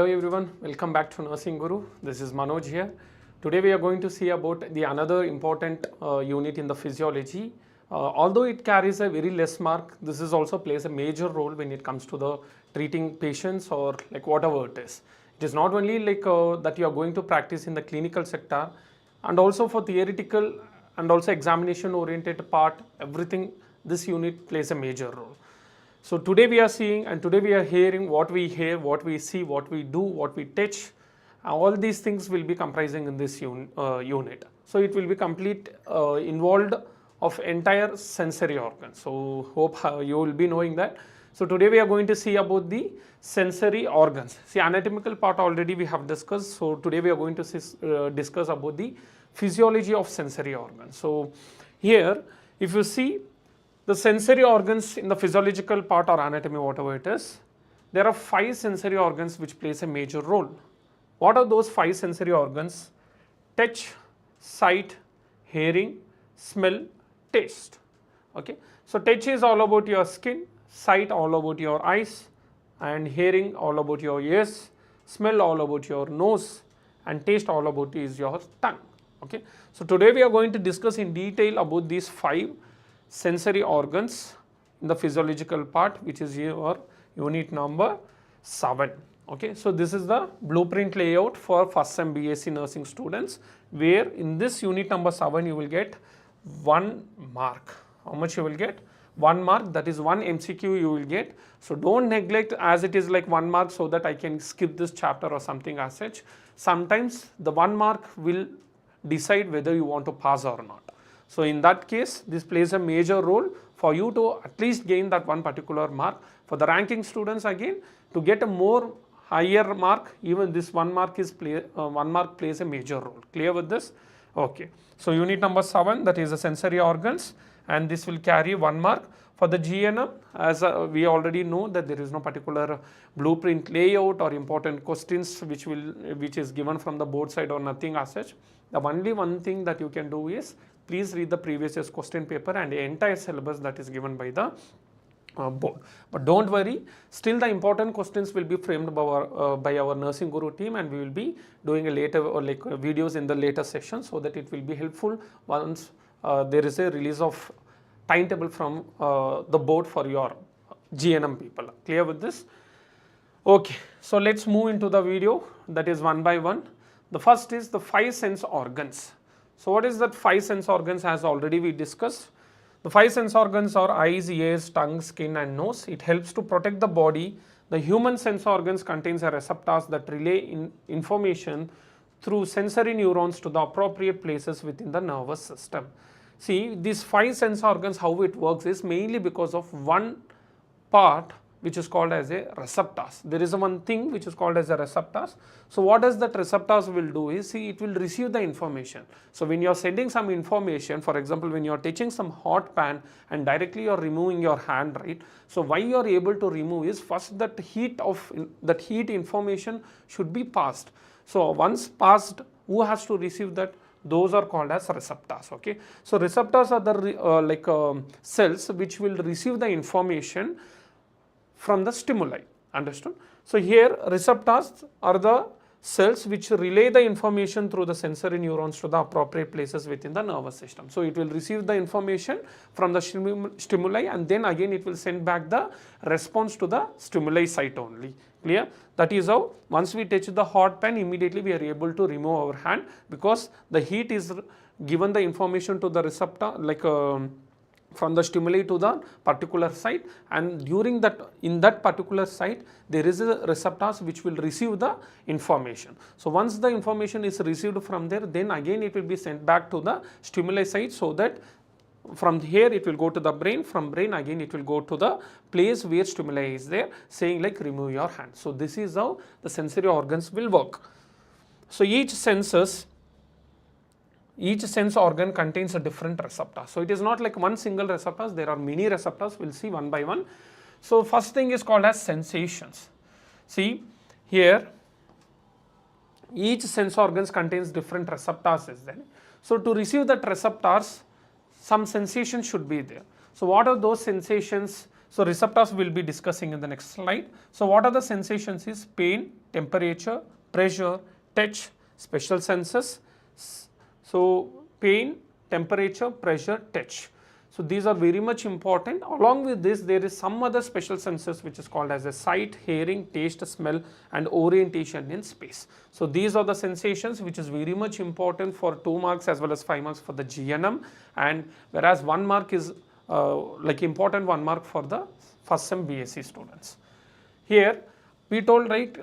Hello everyone, welcome back to Nursing Guru. This is Manoj here. Today we are going to see about the another important unit in the physiology. Although it carries a very less mark, this is also plays a major role when it comes to the treating patients or like whatever it is. It is not only like that you are going to practice in the clinical sector, and also for theoretical and also examination oriented part, everything this unit plays a major role. So today we are seeing and today we are hearing what we hear, what we see, what we do, what we touch. All these things will be comprising in this unit. So it will be complete involved of entire sensory organs. So hope you will be knowing that. So today we are going to see about the sensory organs. See, anatomical part already we have discussed. So today we are going to discuss about the physiology of sensory organs. So here, if you see the sensory organs in the physiological part or anatomy, whatever it is, there are 5 sensory organs which plays a major role. What are those 5 sensory organs? Touch, sight, hearing, smell, taste. Okay. So touch is all about your skin, sight all about your eyes, and hearing all about your ears, smell all about your nose, and taste all about is your tongue. Okay. So today we are going to discuss in detail about these 5 sensory organs in the physiological part, which is your unit number 7. Okay, so this is the blueprint layout for first sem BSc nursing students, where in this unit number 7 you will get 1 mark. How much you will get? 1 mark, that is 1 MCQ you will get. So don't neglect as it is like 1 mark so that I can skip this chapter or something as such. Sometimes the 1 mark will decide whether you want to pass or not. So in that case, this plays a major role for you to at least gain that one particular mark. For the ranking students again, to get a more higher mark, even this 1 mark plays a major role. Clear with this? Okay. So unit number 7, that is the sensory organs, and this will carry 1 mark. For the GNM, as we already know that there is no particular blueprint layout or important questions which is given from the board side or nothing as such. The only one thing that you can do is please read the previous year's question paper and the entire syllabus that is given by the board. But don't worry, still the important questions will be framed by our Nursing Guru team, and we will be doing a later videos in the later session so that it will be helpful once there is a release of timetable from the board for your GNM people. Clear with this? Okay, so let's move into the video, that is one by one. The first is the 5 sense organs. So what is that 5 sense organs as already we discussed? The 5 sense organs are eyes, ears, tongue, skin and nose. It helps to protect the body. The human sense organs contains a receptors that relay information through sensory neurons to the appropriate places within the nervous system. See, these 5 sense organs, how it works is mainly because of one part which is called as a receptors. There is one thing which is called as a receptors. So what does that receptors will do is, see, it will receive the information. So when you are sending some information, for example, when you are touching some hot pan and directly you are removing your hand, right? So why you are able to remove is first that heat information should be passed. So once passed, who has to receive that? Those are called as receptors. Okay. So receptors are the cells which will receive the information from the stimuli. Understood? So here receptors are the cells which relay the information through the sensory neurons to the appropriate places within the nervous system. So it will receive the information from the stimuli, and then again it will send back the response to the stimuli site only. Clear? That is how once we touch the hot pan, immediately we are able to remove our hand, because the heat is given the information to the receptor from the stimuli to the particular site, and during that, in that particular site, there is a receptors which will receive the information. So once the information is received from there, then again it will be sent back to the stimuli site, so that from here it will go to the brain, from brain again it will go to the place where stimuli is there, saying like remove your hand. So this is how the sensory organs will work. So each sense organ contains a different receptor. So it is not like one single receptors, there are many receptors. We'll see one by one. So first thing is called as sensations. See here, each sense organs contains different receptors is there. So to receive that receptors, some sensation should be there. So what are those sensations? So receptors we will be discussing in the next slide. So what are the sensations is pain, temperature, pressure, touch, special senses. So pain, temperature, pressure, touch. So these are very much important. Along with this, there is some other special senses which is called as a sight, hearing, taste, smell and orientation in space. So these are the sensations which is very much important for 2 marks as well as 5 marks for the GNM, and whereas 1 mark is like important 1 mark for the first sem BSc students. Here we told, right,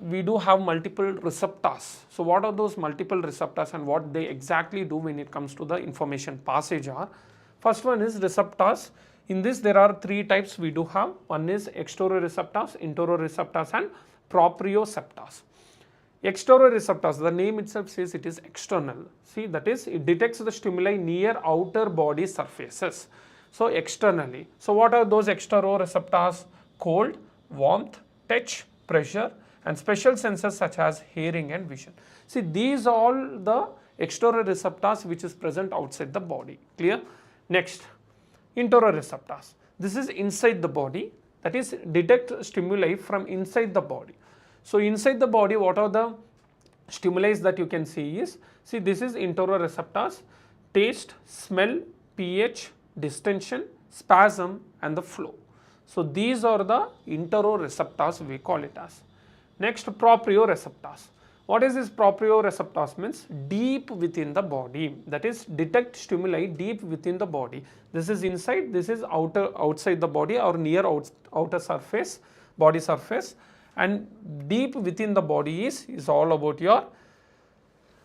we do have multiple receptors. So what are those multiple receptors and what they exactly do when it comes to the information passage are? First one is receptors. In this there are 3 types we do have. One is extororeceptors, interoreceptors and proprioceptors. Extororeceptors, the name itself says it is external. See, that is, it detects the stimuli near outer body surfaces. So externally. So what are those extororeceptors? Cold, warmth, touch, pressure and special senses such as hearing and vision. See, these are all the extororeceptors which is present outside the body. Clear? Next, interoreceptors. This is inside the body, that is, detect stimuli from inside the body. So inside the body, what are the stimuli that you can see is, see, this is interoreceptors, taste, smell, pH, distension, spasm and the flow. So these are the interoreceptors we call it as. Next, proprioreceptors. What is this proprioreceptors means? Deep within the body, that is, detect stimuli deep within the body. This is inside, this is outside the body or near outer surface, body surface, and deep within the body is all about your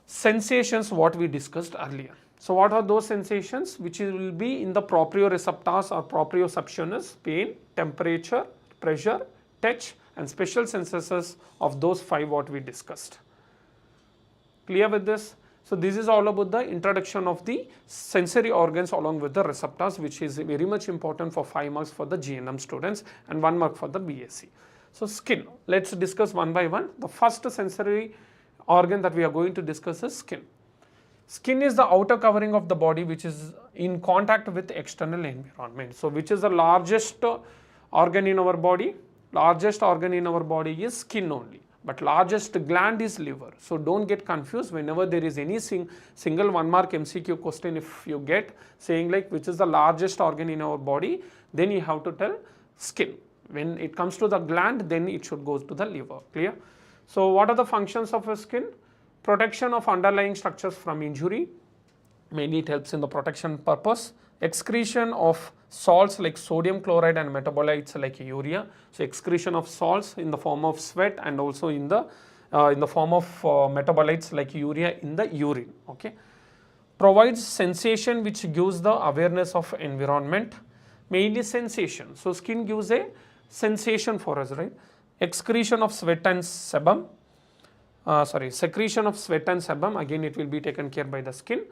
sensations what we discussed earlier. So what are those sensations which will be in the proprioreceptors or proprioceptionis? Pain, temperature, pressure, touch and special senses of those 5 what we discussed. Clear with this? So this is all about the introduction of the sensory organs along with the receptors, which is very much important for 5 marks for the GNM students and 1 mark for the BSc. So skin, let's discuss one by one. The first sensory organ that we are going to discuss is skin. Skin is the outer covering of the body which is in contact with external environment. So which is the largest organ in our body? Largest organ in our body is skin only. But largest gland is liver. So don't get confused whenever there is any single 1 mark MCQ question, if you get saying like which is the largest organ in our body, then you have to tell skin. When it comes to the gland, then it should go to the liver. Clear? So what are the functions of a skin? Protection of underlying structures from injury. Mainly it helps in the protection purpose. Excretion of salts like sodium chloride and metabolites like urea. So excretion of salts in the form of sweat and also in the form of metabolites like urea in the urine. Okay. Provides sensation which gives the awareness of environment. Mainly sensation. So skin gives a sensation for us, right? Excretion of sweat and sebum. Secretion of sweat and sebum, again it will be taken care by the skin.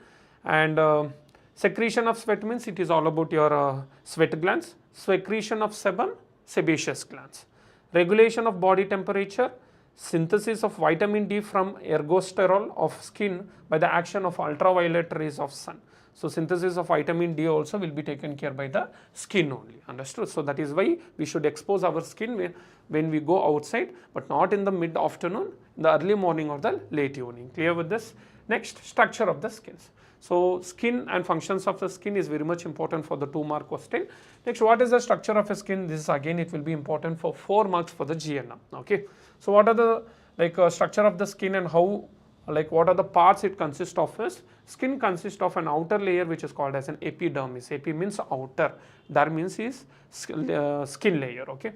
And secretion of sweat means it is all about your sweat glands. Secretion of sebum, sebaceous glands. Regulation of body temperature. Synthesis of vitamin D from ergosterol of skin by the action of ultraviolet rays of sun. So synthesis of vitamin D also will be taken care by the skin only. Understood? So that is why we should expose our skin when we go outside, but not in the mid afternoon, in the early morning or the late evening. Clear with this? Next, structure of the skins. So skin and functions of the skin is very much important for the 2 mark question. Next, what is the structure of a skin? This is again it will be important for 4 marks for the GNM. Okay. So what are the structure of the skin and how, what are the parts it consists of is? Skin consists of an outer layer which is called as an epidermis. Epi means outer, dermis is skin layer. Okay.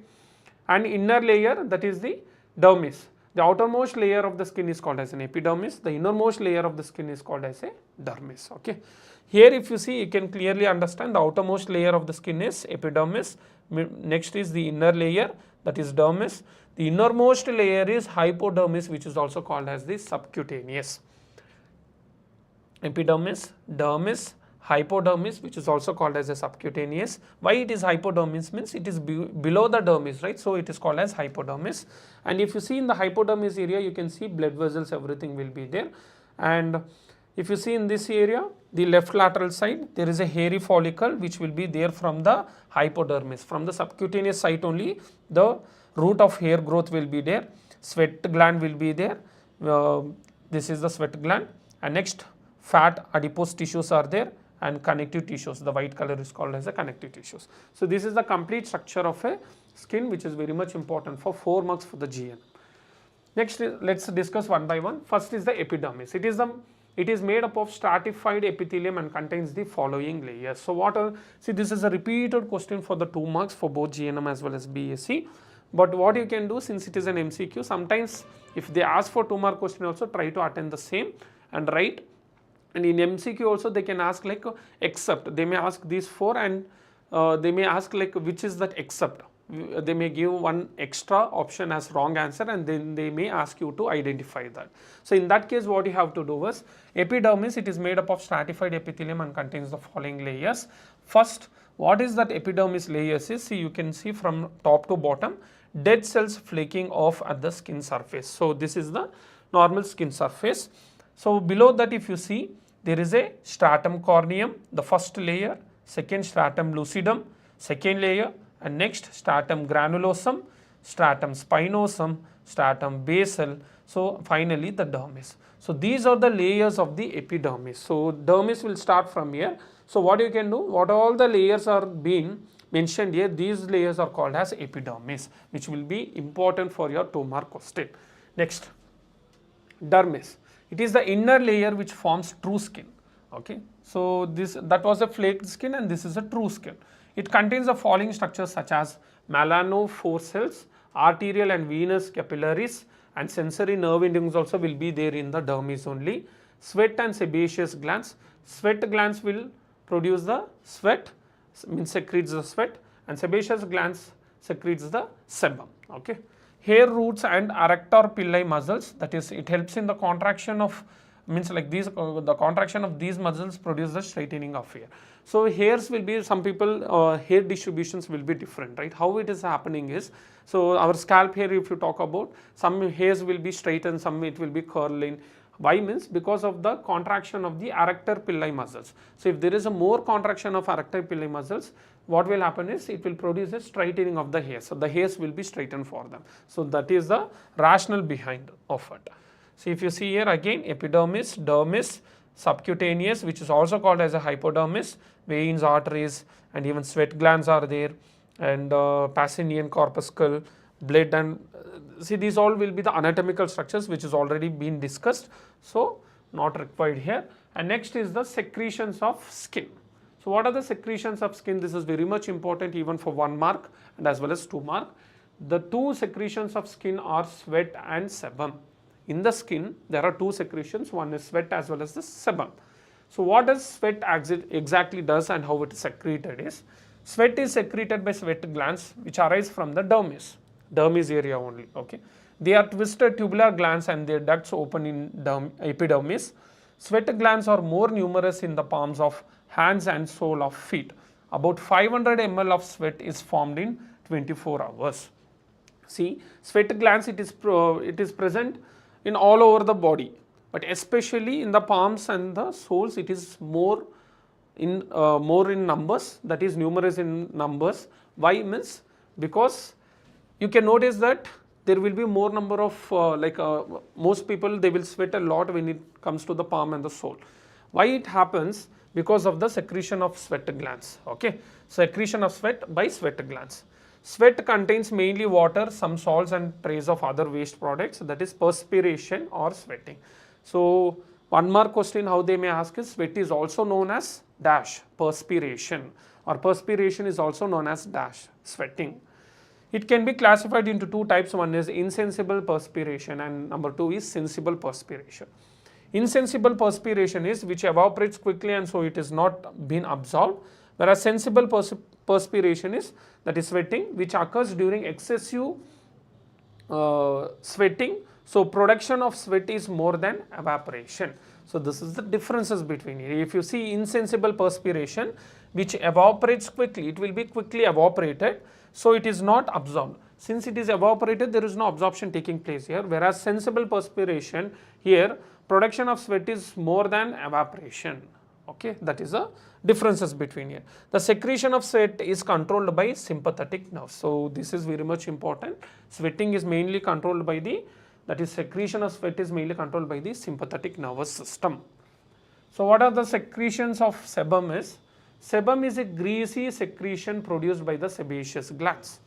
And inner layer, that is the dermis. The outermost layer of the skin is called as an epidermis. The innermost layer of the skin is called as a dermis. Okay. Here if you see, you can clearly understand the outermost layer of the skin is epidermis. Next is the inner layer, that is dermis. The innermost layer is hypodermis, which is also called as the subcutaneous. Epidermis, dermis, hypodermis, which is also called as a subcutaneous. Why it is hypodermis means it is below the dermis, right? So it is called as hypodermis. And if you see in the hypodermis area, you can see blood vessels, everything will be there. And if you see in this area, the left lateral side, there is a hairy follicle which will be there from the hypodermis. From the subcutaneous site only, the root of hair growth will be there, sweat gland will be there. This is the sweat gland, and next fat adipose tissues are there, and connective tissues, the white color is called as the connective tissues. So this is the complete structure of a skin, which is very much important for 4 marks for the GN. Next, let's discuss one by one. First is the epidermis. It is made up of stratified epithelium and contains the following layers. So what are, see, this is a repeated question for the 2 marks for both GNM as well as BSc. But what you can do, since it is an MCQ, sometimes if they ask for 2 mark question also, try to attend the same and write. And in MCQ also they can ask like except, they may ask these 4, and they may ask like which is that except. They may give one extra option as wrong answer, and then they may ask you to identify that. So in that case, what you have to do is, epidermis, it is made up of stratified epithelium and contains the following layers. First, what is that epidermis layers is, see, you can see from top to bottom, dead cells flaking off at the skin surface. So this is the normal skin surface. So below that, if you see, there is a stratum corneum, the first layer, second stratum lucidum, second layer, and next stratum granulosum, stratum spinosum, stratum basal, so finally the dermis. So these are the layers of the epidermis. So dermis will start from here. So what you can do, what all the layers are being mentioned here, these layers are called as epidermis, which will be important for your 2 mark question. Next, dermis. It is the inner layer which forms true skin. Okay, so that was a flaked skin, and this is a true skin. It contains the following structures such as melanophore cells, arterial and venous capillaries, and sensory nerve endings also will be there in the dermis only. Sweat and sebaceous glands. Sweat glands will produce the sweat, means secretes the sweat, and sebaceous glands secretes the sebum. Okay. Hair roots and arrector pili muscles, that is, it helps in the contraction of, means like these, the contraction of these muscles produce the straightening of hair. So hairs will be, some people, hair distributions will be different, right? How it is happening is, so our scalp hair, if you talk about, some hairs will be straight and some it will be curling. Why means because of the contraction of the arrector pili muscles. So if there is a more contraction of arrector pili muscles, what will happen is it will produce a straightening of the hairs. So the hairs will be straightened for them. So that is the rationale behind of it. So if you see here again, epidermis, dermis, subcutaneous, which is also called as a hypodermis, veins, arteries, and even sweat glands are there, and Pacinian corpuscle, blood, and see, these all will be the anatomical structures which is already been discussed, so not required here. And next is the secretions of skin. So what are the secretions of skin? This is very much important even for 1 mark and as well as 2 mark. The 2 secretions of skin are sweat and sebum. In the skin, there are 2 secretions, one is sweat as well as the sebum. So what does sweat exactly does and how it is secreted is, sweat is secreted by sweat glands which arise from the dermis area only. Okay, they are twisted tubular glands and their ducts open in epidermis. Sweat glands are more numerous in the palms of hands and sole of feet. About 500 ml of sweat is formed in 24 hours. See, sweat glands, it is present in all over the body, but especially in the palms and the soles, it is more in numbers, that is numerous in numbers. Why means because you can notice that there will be more number of most people, they will sweat a lot when it comes to the palm and the sole. Why it happens? Because of the secretion of sweat glands. Okay, secretion of sweat by sweat glands. Sweat contains mainly water, some salts and trace of other waste products, that is perspiration or sweating. So 1 mark question how they may ask is, sweat is also known as dash perspiration, or perspiration is also known as dash sweating. It can be classified into 2 types. One is insensible perspiration and number 2 is sensible perspiration. Insensible perspiration is which evaporates quickly and so it is not been absorbed, whereas sensible perspiration is, that is sweating, which occurs during excessive sweating. So production of sweat is more than evaporation. So this is the differences between it. If you see insensible perspiration, which evaporates quickly, it will be quickly evaporated, so it is not absorbed. Since it is evaporated, there is no absorption taking place here, whereas sensible perspiration, here production of sweat is more than evaporation. Okay, that is the differences between here. The secretion of sweat is controlled by sympathetic nerves. So this is very much important. Sweating is mainly controlled by the, that is secretion of sweat is mainly controlled by the sympathetic nervous system. So what are the secretions of sebum is? Sebum is a greasy secretion produced by the sebaceous glands.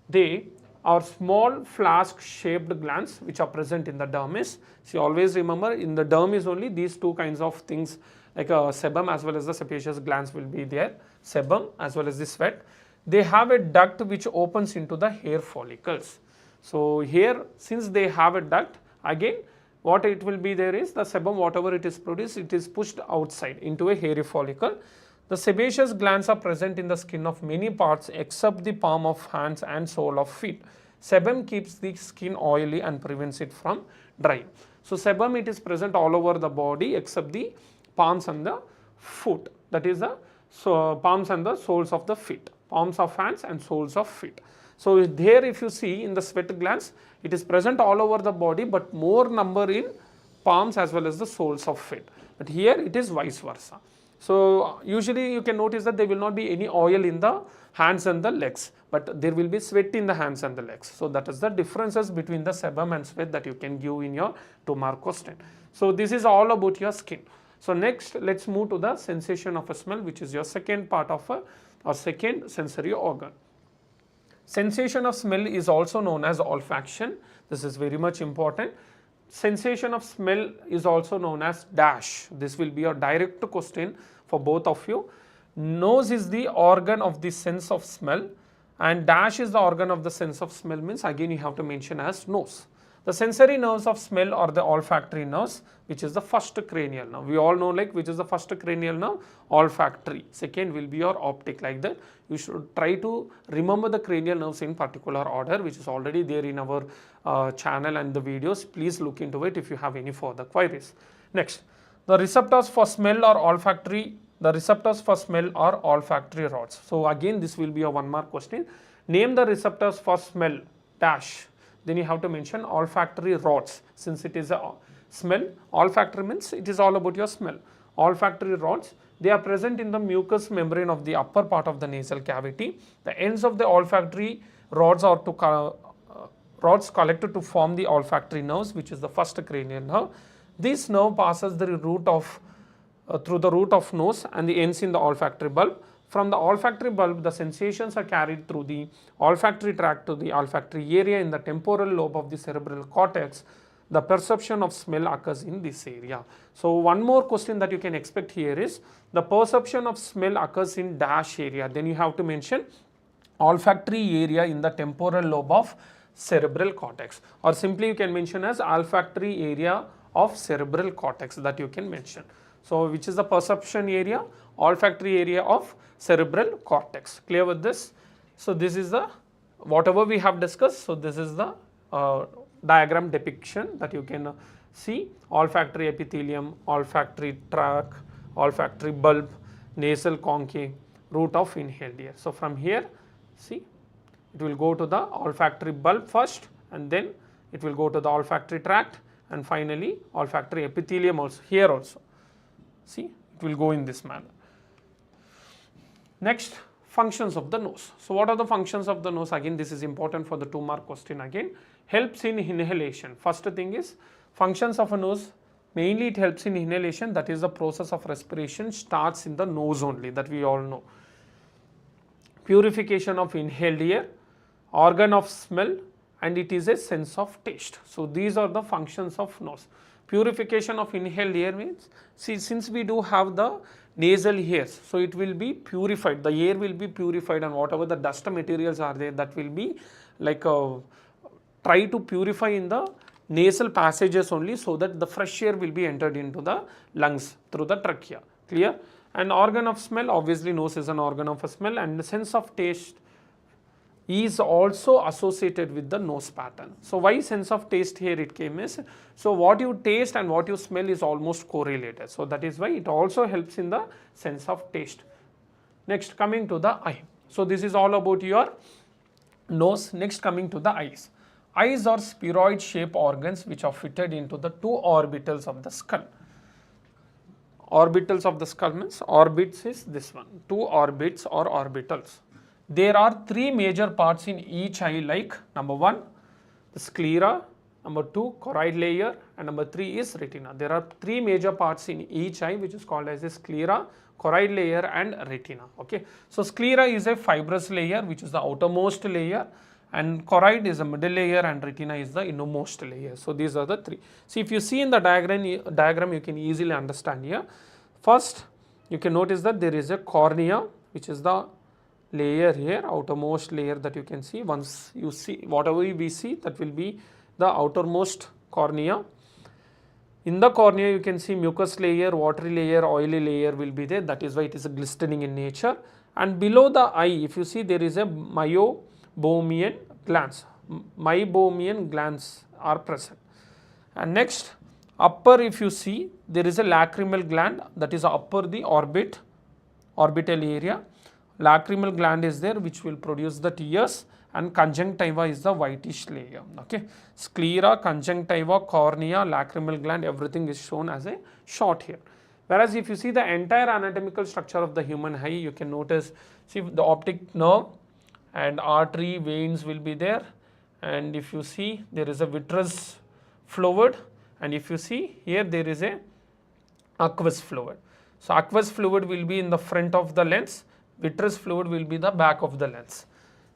They are small flask shaped glands which are present in the dermis. See, always remember, in the dermis only these two kinds of things like sebum as well as the sebaceous glands will be there, sebum as well as the sweat. They have a duct which opens into the hair follicles. So here, since they have a duct, again what it will be there is the sebum, whatever it is produced, it is pushed outside into a hairy follicle. The sebaceous glands are present in the skin of many parts except the palm of hands and sole of feet. Sebum keeps the skin oily and prevents it from drying. So sebum, it is present all over the body except the palms and the foot, that is the palms and the soles of the feet, palms of hands and soles of feet. So there if you see in the sweat glands, it is present all over the body but more number in palms as well as the soles of feet, but here it is vice versa. So usually you can notice that there will not be any oil in the hands and the legs, but there will be sweat in the hands and the legs. So that is the differences between the sebum and sweat that you can give in your 2-mark question. So this is all about your skin. So next let's move to the sensation of a smell, which is your second part of or second sensory organ. Sensation of smell is also known as olfaction. This is very much important. Sensation of smell is also known as dash. This will be a direct question for both of you. Nose is the organ of the sense of smell and dash is the organ of the sense of smell, means again you have to mention as nose. The sensory nerves of smell are the olfactory nerves, which is the first cranial nerve. We all know like which is the first cranial nerve, olfactory. Second will be your optic, like that. You should try to remember the cranial nerves in particular order, which is already there in our channel and the videos. Please look into it if you have any further queries. Next, the receptors for smell are olfactory. The receptors for smell are olfactory rods. So again this will be a 1-mark question. Name the receptors for smell, dash. Then you have to mention olfactory rods. Since it is a smell, olfactory means it is all about your smell. Olfactory rods, they are present in the mucous membrane of the upper part of the nasal cavity. The ends of the olfactory rods are rods collected to form the olfactory nerves, which is the first cranial nerve. This nerve passes the root of through the root of nose and the ends in the olfactory bulb. From the olfactory bulb, the sensations are carried through the olfactory tract to the olfactory area in the temporal lobe of the cerebral cortex. The perception of smell occurs in this area. So one more question that you can expect here is the perception of smell occurs in dash area. Then you have to mention olfactory area in the temporal lobe of cerebral cortex, or simply you can mention as olfactory area of cerebral cortex, that you can mention. So which is the perception area? Olfactory area of cerebral cortex. Clear with this? So this is the whatever we have discussed. So this is the diagram depiction that you can see: olfactory epithelium, olfactory tract, olfactory bulb, nasal concave, root of inhaled air. So from here, see, it will go to the olfactory bulb first, and then it will go to the olfactory tract, and finally olfactory epithelium also, here also. See, it will go in this manner. Next, functions of the nose. So what are the functions of the nose? Again, this is important for the 2-mark question again. Helps in inhalation. First thing is functions of a nose. Mainly it helps in inhalation, that is the process of respiration starts in the nose only, that we all know. Purification of inhaled air, organ of smell, and it is a sense of taste. So these are the functions of nose. Purification of inhaled air means, see, since we do have the nasal hairs, so it will be purified, the air will be purified, and whatever the dust materials are there, that will be like try to purify in the nasal passages only, so that the fresh air will be entered into the lungs through the trachea. Clear? And organ of smell, obviously nose is an organ of a smell, and the sense of taste is also associated with the nose pattern. So why sense of taste here it came is, so what you taste and what you smell is almost correlated. So that is why it also helps in the sense of taste. Next, coming to the eye. So this is all about your nose. Next, coming to the eyes. Eyes are spheroid shaped organs which are fitted into the two orbitals of the skull. Orbitals of the skull means orbits is this one, two orbits or orbitals. There are three major parts in each eye, like number 1 the sclera, number 2 choroid layer, and number 3 is retina. There are three major parts in each eye which is called as a sclera, choroid layer and retina. Okay. So sclera is a fibrous layer which is the outermost layer, and choroid is the middle layer and retina is the innermost layer. So these are the three. See, if you see in the diagram you can easily understand here. First you can notice that there is a cornea which is the layer here, outermost layer that you can see. Once you see whatever we see, that will be the outermost cornea. In the cornea you can see mucous layer, watery layer, oily layer will be there, that is why it is glistening in nature. And below the eye if you see there is a meibomian glands. Meibomian glands are present. And next upper if you see there is a lacrimal gland, that is upper the orbital area. Lacrimal gland is there which will produce the tears, and conjunctiva is the whitish layer. Okay. Sclera, conjunctiva, cornea, lacrimal gland, everything is shown as a short here. Whereas if you see the entire anatomical structure of the human eye, you can notice, see the optic nerve and artery, veins will be there, and if you see there is a vitreous fluid, and if you see here there is a aqueous fluid. So aqueous fluid will be in the front of the lens, vitreous fluid will be the back of the lens.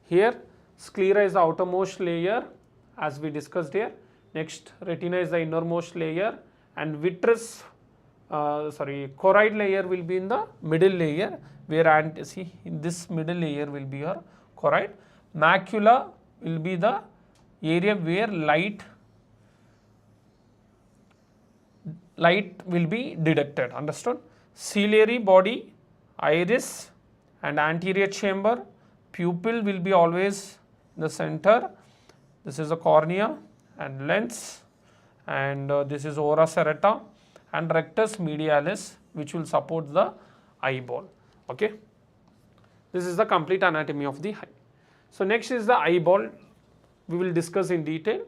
Here sclera is the outermost layer as we discussed here. Next retina is the innermost layer, and choroid layer will be in the middle layer, where see in this middle layer will be your choroid. Macula will be the area where light will be detected, understood. Ciliary body, iris and anterior chamber, pupil will be always in the center. This is the cornea and lens, and this is ora serrata and rectus medialis which will support the eyeball. Okay. This is the complete anatomy of the eye. So next is the eyeball, we will discuss in detail.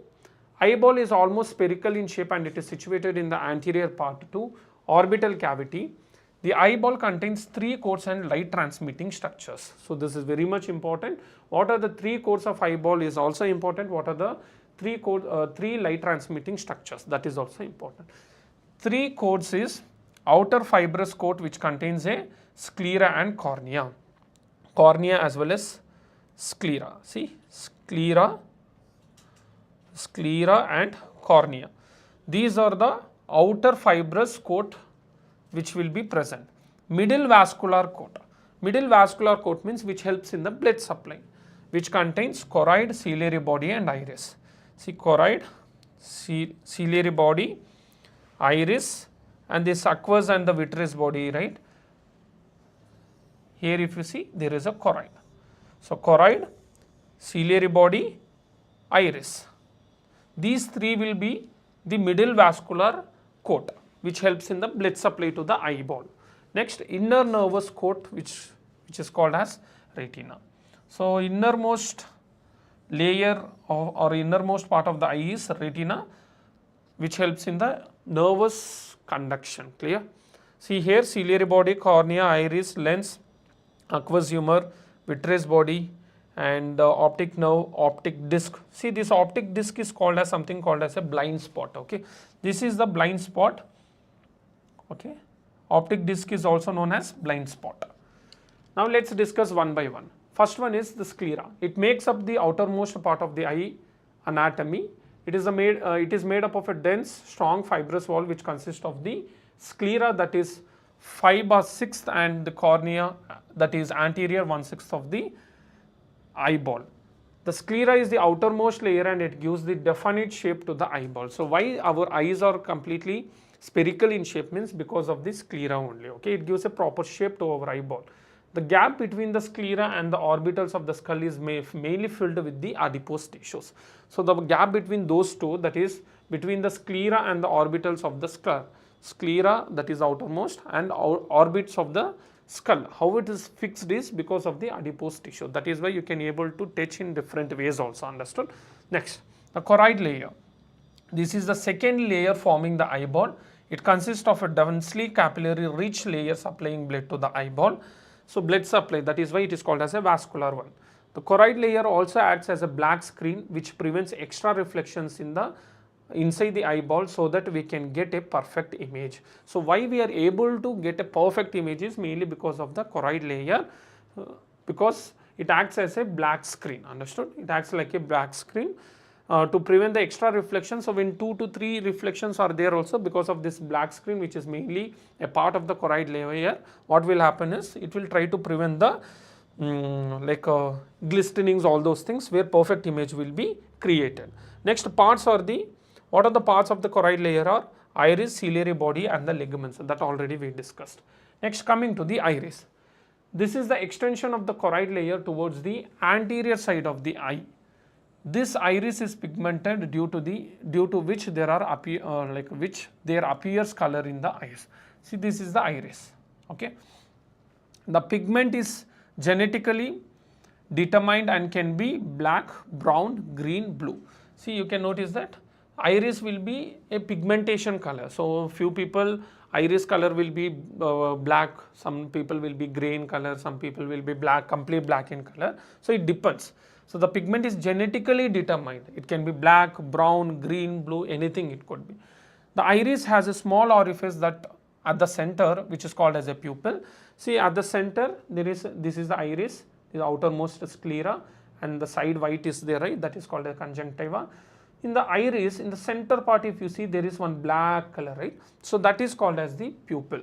Eyeball is almost spherical in shape and it is situated in the anterior part to orbital cavity. The eyeball contains three coats and light transmitting structures. So this is very much important. What are the three coats of eyeball is also important. What are the three light transmitting structures, that is also important. Three coats is outer fibrous coat which contains a sclera and cornea. Cornea as well as sclera. See, sclera and cornea. These are the outer fibrous coat which will be present. Middle vascular coat. Middle vascular coat means which helps in the blood supply, which contains choroid, ciliary body and iris. See, choroid, ciliary body, iris, and this aqueous and the vitreous body, right? Here if you see there is a choroid. So choroid, ciliary body, iris. These three will be the middle vascular coat which helps in the blood supply to the eyeball. Next, inner nervous coat which is called as retina. So innermost layer or innermost part of the eye is retina, which helps in the nervous conduction. Clear? See here, ciliary body, cornea, iris, lens, aqueous humor, vitreous body, and optic nerve, optic disc. See, this optic disc is called as something called as a blind spot. Okay, this is the blind spot. Okay, optic disc is also known as blind spot. Now let's discuss one by one. First one is the sclera. It makes up the outermost part of the eye anatomy. It is made up of a dense, strong fibrous wall which consists of the sclera, that is 5/6, and the cornea, that is anterior 1/6 of the eyeball. The sclera is the outermost layer and it gives the definite shape to the eyeball. So why our eyes are completely spherical in shape means because of the sclera only. Okay, it gives a proper shape to our eyeball. The gap between the sclera and the orbitals of the skull is mainly filled with the adipose tissues. So the gap between those two, that is between the sclera and the orbitals of the skull, sclera that is outermost and orbits of the skull, how it is fixed is because of the adipose tissue. That is why you can able to touch in different ways also, understood. Next, The choroid layer. This is the second layer forming the eyeball. It consists of a densely capillary rich layer supplying blood to the eyeball. So blood supply, that is why it is called as a vascular one. The choroid layer also acts as a black screen which prevents extra reflections in the inside the eyeball so that we can get a perfect image. So why we are able to get a perfect image is mainly because of the choroid layer, because it acts as a black screen, understood? It acts like a black screen to prevent the extra reflection. So when 2 to 3 reflections are there also, because of this black screen which is mainly a part of the choroid layer, what will happen is it will try to prevent the glistenings, all those things, where perfect image will be created. Next parts are what are the parts of the choroid layer are iris, ciliary body and the ligaments, that already we discussed. Next, coming to the iris. This is the extension of the choroid layer towards the anterior side of the eye. This iris is pigmented due to which there appears color in the eyes. See, this is the iris. Okay, the pigment is genetically determined and can be black, brown, green, blue. See, you can notice that iris will be a pigmentation color. So few people iris color will be black, some people will be gray in color, some people will be black, complete black in color. So it depends. So the pigment is genetically determined. It can be black, brown, green, blue, anything it could be. The iris has a small orifice that at the center, which is called as a pupil. See, at the center this is the iris, the outermost sclera, and the side white is there, right? That is called a conjunctiva. In the iris, in the center part, if you see, there is one black color, right? So that is called as the pupil.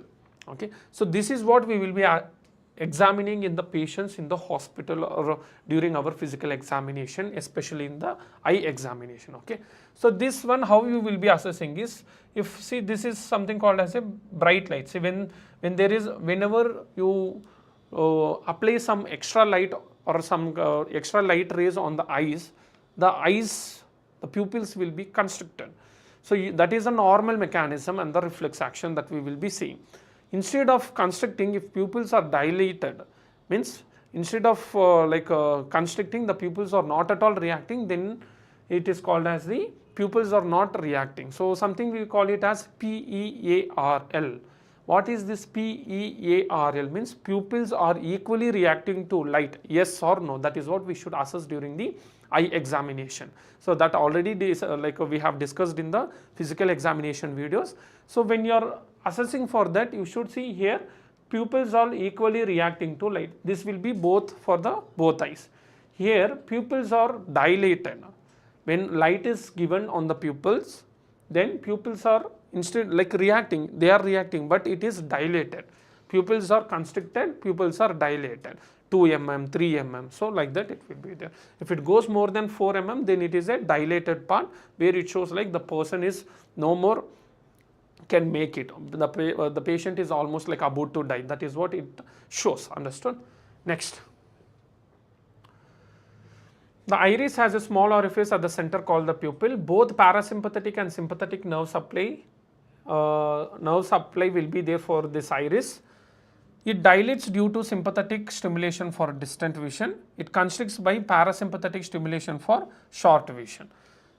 Okay, so this is what we will be examining in the patients in the hospital or during our physical examination, especially in the eye examination. Okay, so this one, how you will be assessing is, if see, this is something called as a bright light. See, whenever you apply some extra light or some extra light rays on the eyes, the pupils will be constricted. So that is a normal mechanism and the reflex action that we will be seeing. Instead of constricting, if pupils are dilated, means instead of constricting, the pupils are not at all reacting, then it is called as the pupils are not reacting. So something we call it as PEARL. What is this PEARL? Means pupils are equally reacting to light, yes or no. That is what we should assess during the eye examination. So that already we have discussed in the physical examination videos. So when you are assessing for that, you should see here pupils are equally reacting to light. This will be both for the both eyes. Here pupils are dilated. When light is given on the pupils, then pupils are instead reacting, they are reacting, but it is dilated. Pupils are constricted, pupils are dilated. 2 mm, 3 mm, so like that it will be there. If it goes more than 4 mm, then it is a dilated part where it shows like the person is no more can make it. The patient is almost like about to die. That is what it shows, understood? Next. The iris has a small orifice at the center called the pupil. Both parasympathetic and sympathetic nerve supply will be there for this iris. It dilates due to sympathetic stimulation for distant vision. It constricts by parasympathetic stimulation for short vision.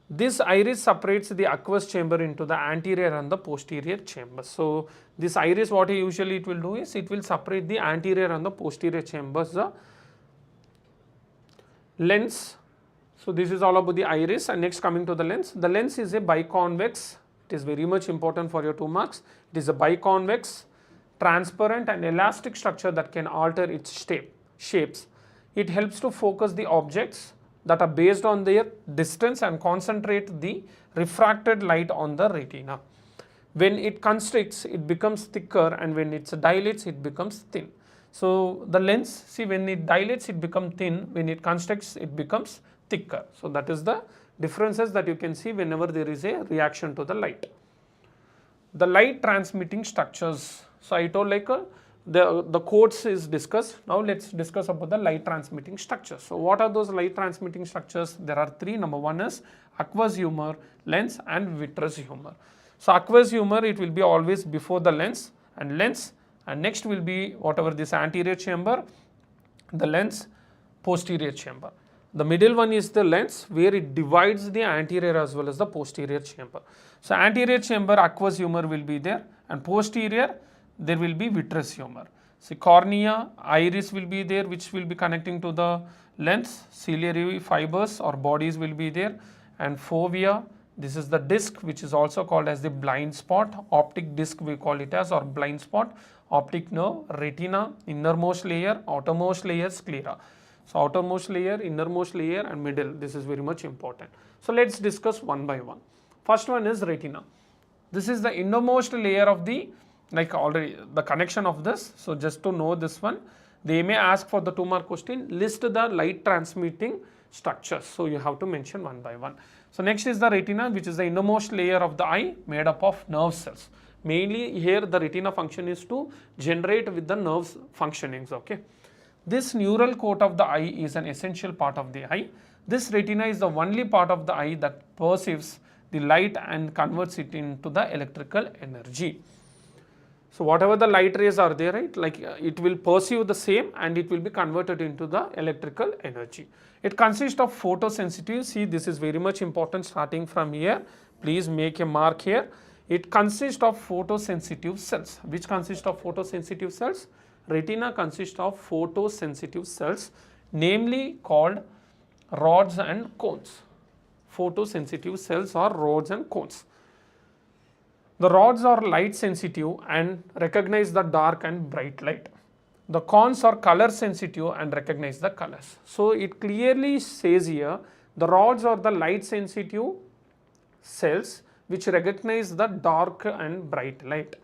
This iris separates the aqueous chamber into the anterior and the posterior chambers. So this iris, what usually it will do is it will separate the anterior and the posterior chambers. The lens. So this is all about the iris, and next coming to the lens. The lens is a biconvex. It is very much important for your 2 marks. It is a biconvex, transparent and elastic structure that can alter its shapes. It helps to focus the objects that are based on their distance and concentrate the refracted light on the retina. When it constricts, it becomes thicker, and when it dilates, it becomes thin. So the lens, see, when it dilates, it becomes thin. When it constricts, it becomes thicker. So that is the differences that you can see whenever there is a reaction to the light. The light transmitting structures. So I told the codes is discussed. Now let's discuss about the light transmitting structures. So what are those light transmitting structures? There are 3. Number 1 is aqueous humor, lens and vitreous humor. So aqueous humor, it will be always before the lens, and next will be whatever this anterior chamber, the lens, posterior chamber. The middle one is the lens where it divides the anterior as well as the posterior chamber. So anterior chamber aqueous humor will be there, and posterior there will be vitreous humor. See, cornea, iris will be there, which will be connecting to the lens. Ciliary fibers or bodies will be there, and fovea, this is the disc which is also called as the blind spot. Optic disc we call it as, or blind spot. Optic nerve, retina, innermost layer, outermost layer, sclera. So outermost layer, innermost layer and middle, this is very much important. So let's discuss one by one. First one is retina. This is the innermost layer of the, like already the connection of this. So just to know this one, they may ask for the 2-mark question, list the light transmitting structures. So you have to mention one by one. So next is the retina, which is the innermost layer of the eye made up of nerve cells. Mainly here the retina function is to generate with the nerves functionings, okay. This neural coat of the eye is an essential part of the eye. This retina is the only part of the eye that perceives the light and converts it into the electrical energy. So whatever the light rays are there, right, like it will perceive the same and it will be converted into the electrical energy. It consists of photosensitive, see this is very much important starting from here, please make a mark here. It consists of photosensitive cells. Which consists of photosensitive cells? Retina consists of photosensitive cells, namely called rods and cones. Photosensitive cells are rods and cones. The rods are light sensitive and recognize the dark and bright light. The cones are color sensitive and recognize the colors. So it clearly says here, the rods are the light sensitive cells which recognize the dark and bright light.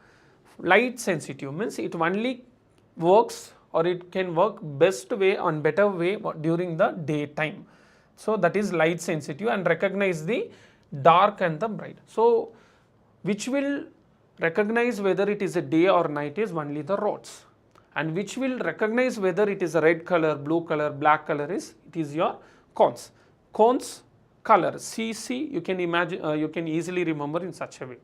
Light sensitive means it only works, or it can work best way and better way during the daytime. So that is light sensitive and recognize the dark and the bright. So which will recognize whether it is a day or night is only the rods, and which will recognize whether it is a red color, blue color, black color is, it is your cones. Cones color CC you can imagine, you can easily remember in such a way.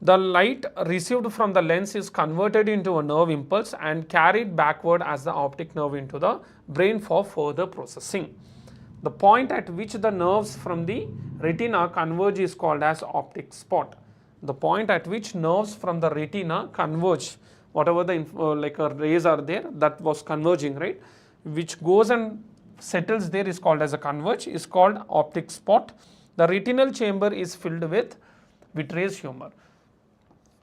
The light received from the lens is converted into a nerve impulse and carried backward as the optic nerve into the brain for further processing. The point at which the nerves from the retina converge is called as optic spot. The point at which nerves from the retina converge, whatever the rays are there that was converging, right, which goes and settles there is called as a converge, is called optic spot. The retinal chamber is filled with vitreous humor.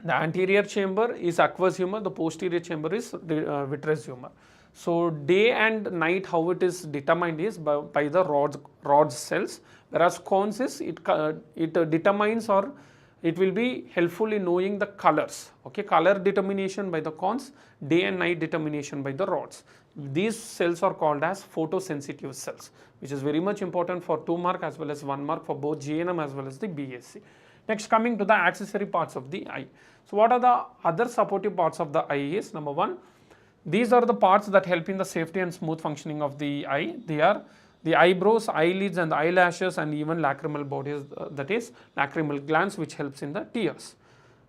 The anterior chamber is aqueous humor, the posterior chamber is vitreous humor. So day and night, how it is determined is by the rods cells, whereas cones is it determines, or it will be helpful in knowing the colors, okay, color determination by the cones, day and night determination by the rods. These cells are called as photosensitive cells, which is very much important for 2 mark as well as 1 mark for both GNM as well as the BSc. Next, coming to the accessory parts of the eye. So what are the other supportive parts of the eye is, number 1, these are the parts that help in the safety and smooth functioning of the eye. They are the eyebrows, eyelids and the eyelashes, and even lacrimal bodies, that is lacrimal glands, which helps in the tears.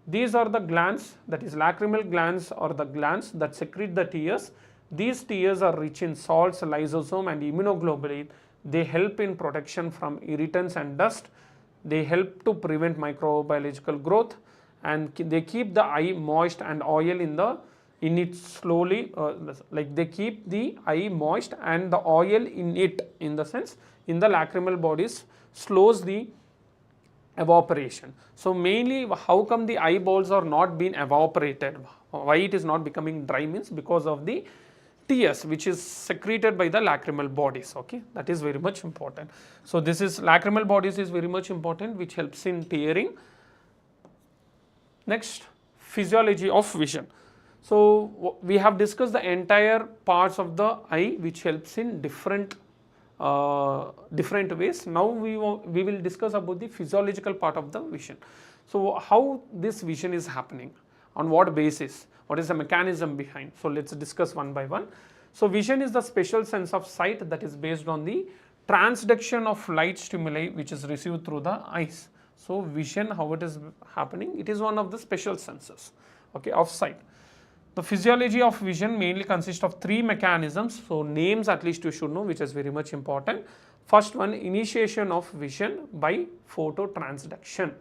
These are the glands, that is lacrimal glands, or the glands that secrete the tears. These tears are rich in salts, lysosome and immunoglobulin. They help in protection from irritants and dust. They help to prevent microbiological growth, and they keep the eye moist and oil in it slowly, like they keep the eye moist and the oil in it, in the sense in the lacrimal bodies slows the evaporation. So mainly how come the eyeballs are not being evaporated, why it is not becoming dry means because of the tears which is secreted by the lacrimal bodies, okay, that is very much important. So this is lacrimal bodies is very much important, which helps in tearing. Next, physiology of vision. So we have discussed the entire parts of the eye which helps in different ways. Now we will discuss about the physiological part of the vision. So how this vision is happening, on what basis, what is the mechanism behind. So let's discuss one by one. So vision is the special sense of sight that is based on the transduction of light stimuli which is received through the eyes. So vision, how it is happening, it is one of the special senses, okay, of sight. The physiology of vision mainly consists of three mechanisms. So names at least you should know, which is very much important. First one, initiation of vision by phototransduction.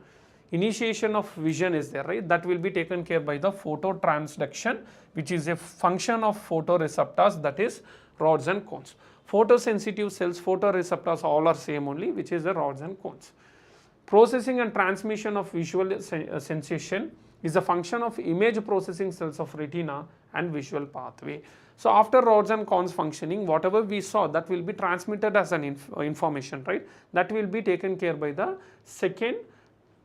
Initiation of vision is there, right? That will be taken care by the phototransduction, which is a function of photoreceptors, that is rods and cones. Photosensitive cells, photoreceptors all are same only, which is the rods and cones. Processing and transmission of visual sensation is a function of image processing cells of retina and visual pathway. So after rods and cones functioning, whatever we saw, that will be transmitted as an information, right? That will be taken care by the second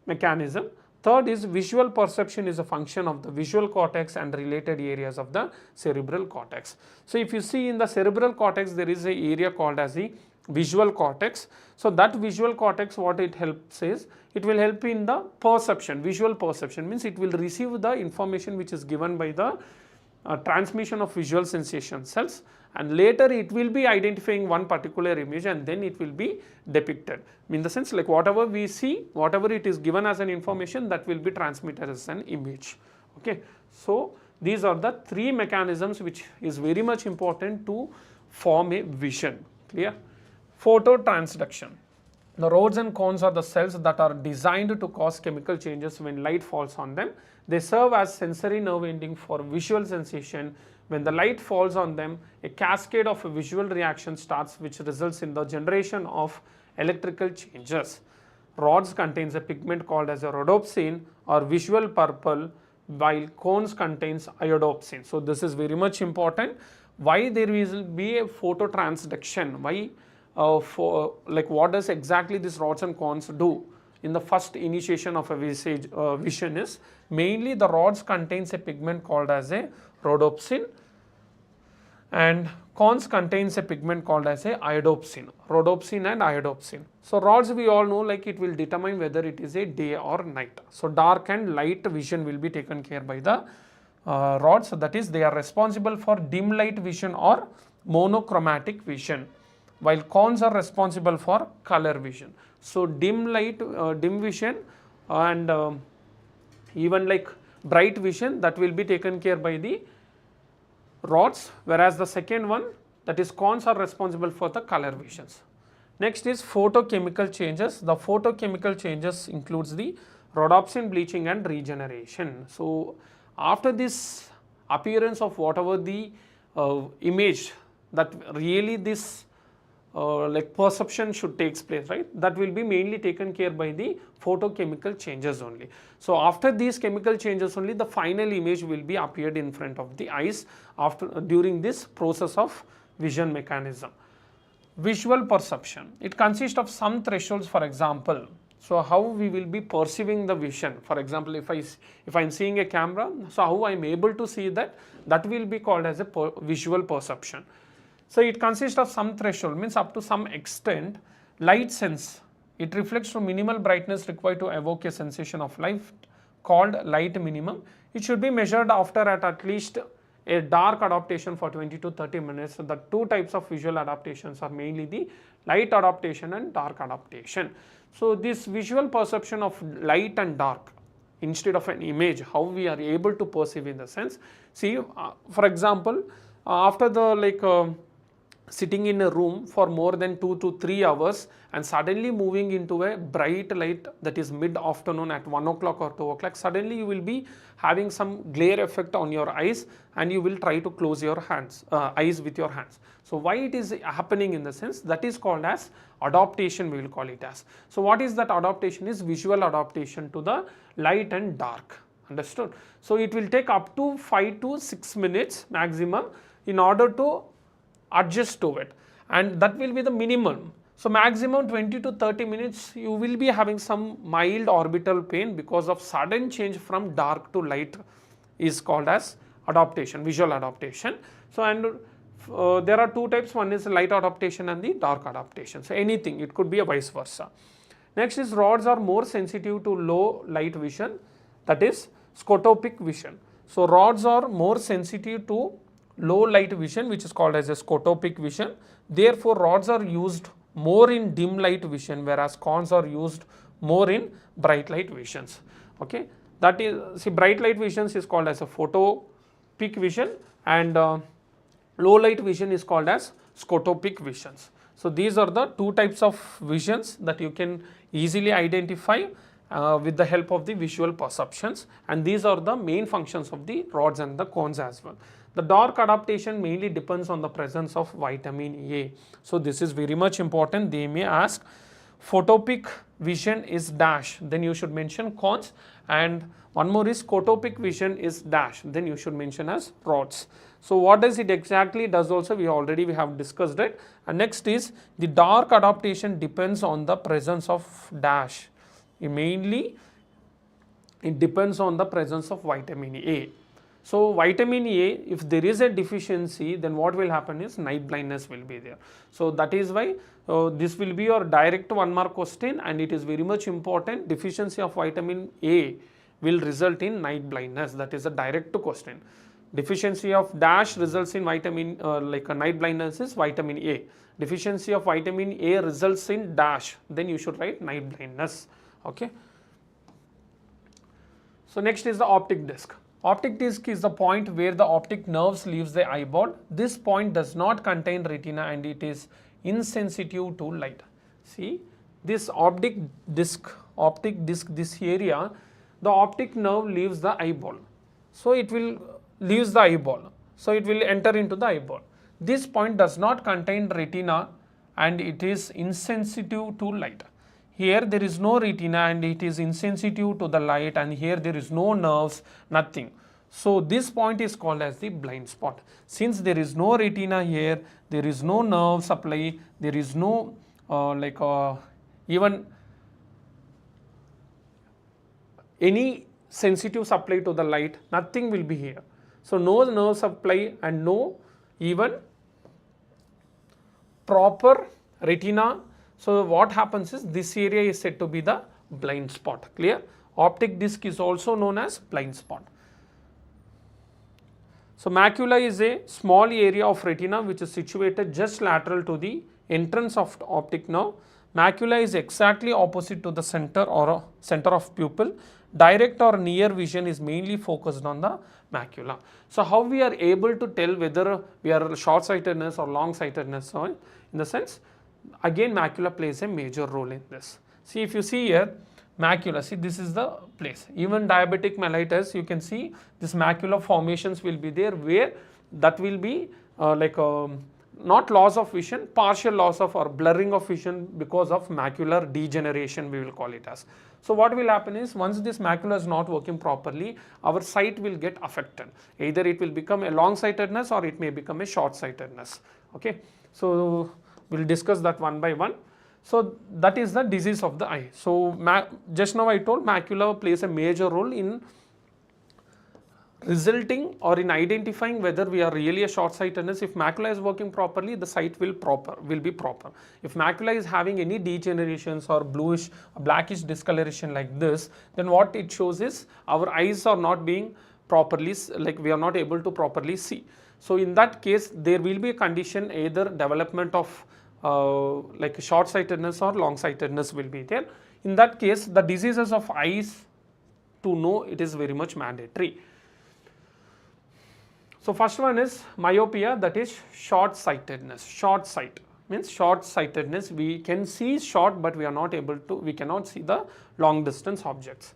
mechanism. Third is visual perception is a function of the visual cortex and related areas of the cerebral cortex. So if you see in the cerebral cortex, there is an area called as the visual cortex. So that visual cortex, what it helps is, it will help in the perception. Visual perception means it will receive the information which is given by the transmission of visual sensation cells, and later it will be identifying one particular image and then it will be depicted. In the sense, like whatever we see, whatever it is given as an information, that will be transmitted as an image. Okay. So these are the three mechanisms which is very much important to form a vision. Clear? Phototransduction. The rods and cones are the cells that are designed to cause chemical changes when light falls on them. They serve as sensory nerve ending for visual sensation. When the light falls on them, a cascade of visual reaction starts, which results in the generation of electrical changes. Rods contains a pigment called as a rhodopsin or visual purple, while cones contains iodopsin. So this is very much important. Why there will be a phototransduction? Why? What does exactly these rods and cones do? In the first initiation of a vision is mainly the rods contains a pigment called as a rhodopsin, and cones contains a pigment called as a iodopsin, rhodopsin and iodopsin. So rods we all know, like it will determine whether it is a day or night. So dark and light vision will be taken care by the rods. So that is, they are responsible for dim light vision or monochromatic vision, while cones are responsible for color vision. So dim light, dim vision and even like bright vision, that will be taken care by the rods, whereas the second one, that is cones, are responsible for the color visions. Next is photochemical changes. The photochemical changes includes the rhodopsin bleaching and regeneration. So after this appearance of whatever the image that really this perception should takes place, right? That will be mainly taken care by the photochemical changes only. So after these chemical changes only, the final image will be appeared in front of the eyes during this process of vision mechanism. Visual perception, it consists of some thresholds. For example, so how we will be perceiving the vision. For example, if I am seeing a camera, so how I am able to see that, that will be called as a visual perception. So it consists of some threshold, means up to some extent. Light sense, it reflects to minimal brightness required to evoke a sensation of light called light minimum. It should be measured after at least a dark adaptation for 20 to 30 minutes. So the two types of visual adaptations are mainly the light adaptation and dark adaptation. So this visual perception of light and dark instead of an image, how we are able to perceive in the sense. See, for example, after the sitting in a room for more than 2 to 3 hours and suddenly moving into a bright light, that is mid afternoon at 1 o'clock or 2 o'clock, suddenly you will be having some glare effect on your eyes and you will try to close your eyes with your hands. So why it is happening in the sense, that is called as adaptation, we will call it as. So what is that adaptation? Is visual adaptation to the light and dark. Understood? So it will take up to 5 to 6 minutes maximum in order to adjust to it, and that will be the minimum. So maximum 20 to 30 minutes you will be having some mild orbital pain because of sudden change from dark to light is called as adaptation, visual adaptation. So and there are two types, one is light adaptation and the dark adaptation. So anything, it could be a vice versa. Next is rods are more sensitive to low light vision, that is scotopic vision. So rods are more sensitive to low light vision, which is called as a scotopic vision. Therefore rods are used more in dim light vision, whereas cones are used more in bright light visions. Okay, that is, see, bright light visions is called as a photochemical peak vision, and low light vision is called as scotopic visions. So these are the two types of visions that you can easily identify with the help of the visual perceptions, and these are the main functions of the rods and the cones as well. The dark adaptation mainly depends on the presence of vitamin A. So this is very much important. They may ask photopic vision is dash, then you should mention cones, and one more is scotopic vision is dash, then you should mention as rods. So what does it exactly does also we have discussed it. And next is the dark adaptation depends on the presence of dash. Mainly it depends on the presence of vitamin A. So vitamin A, if there is a deficiency, then what will happen is night blindness will be there. So that is why this will be your direct 1 mark question, and it is very much important. Deficiency of vitamin A will result in night blindness. That is a direct question. Deficiency of dash results in vitamin like a night blindness is vitamin A. Deficiency of vitamin A results in dash, then you should write night blindness. Okay. So next is the optic disc. Optic disc is the point where the optic nerves leaves the eyeball. This point does not contain retina and it is insensitive to light. See, this optic disc, this area, the optic nerve leaves the eyeball. So it will leaves the eyeball. So it will enter into the eyeball. This point does not contain retina and it is insensitive to light. Here there is no retina and it is insensitive to the light, and here there is no nerves, nothing. So this point is called as the blind spot. Since there is no retina here, there is no nerve supply, there is no even any sensitive supply to the light, nothing will be here. So no nerve supply and no even proper retina. So what happens is this area is said to be the blind spot. Clear? Optic disc is also known as blind spot. So macula is a small area of retina which is situated just lateral to the entrance of the optic nerve. Macula is exactly opposite to the center or center of pupil. Direct or near vision is mainly focused on the macula. So how we are able to tell whether we are short-sightedness or long-sightedness? So in the sense, again macula plays a major role in this. See, if you see here, macula, see this is the place. Even diabetic mellitus, you can see this macular formations will be there, where that will be not loss of vision, partial loss of or blurring of vision because of macular degeneration, we will call it as. So what will happen is, once this macula is not working properly, our sight will get affected. Either it will become a long-sightedness or it may become a short-sightedness. Okay. So we will discuss that one by one. So that is the disease of the eye. So just now I told macula plays a major role in resulting or in identifying whether we are really a short-sightedness. If macula is working properly, the sight will be proper. If macula is having any degenerations or bluish, blackish discoloration like this, then what it shows is our eyes are not being properly, like we are not able to properly see. So in that case, there will be a condition, either development of like short-sightedness or long-sightedness will be there. In that case, the diseases of eyes, to know it is very much mandatory. So first one is myopia, that is short-sightedness. Short sight means short-sightedness. We can see short, but we are not able to, we cannot see the long distance objects.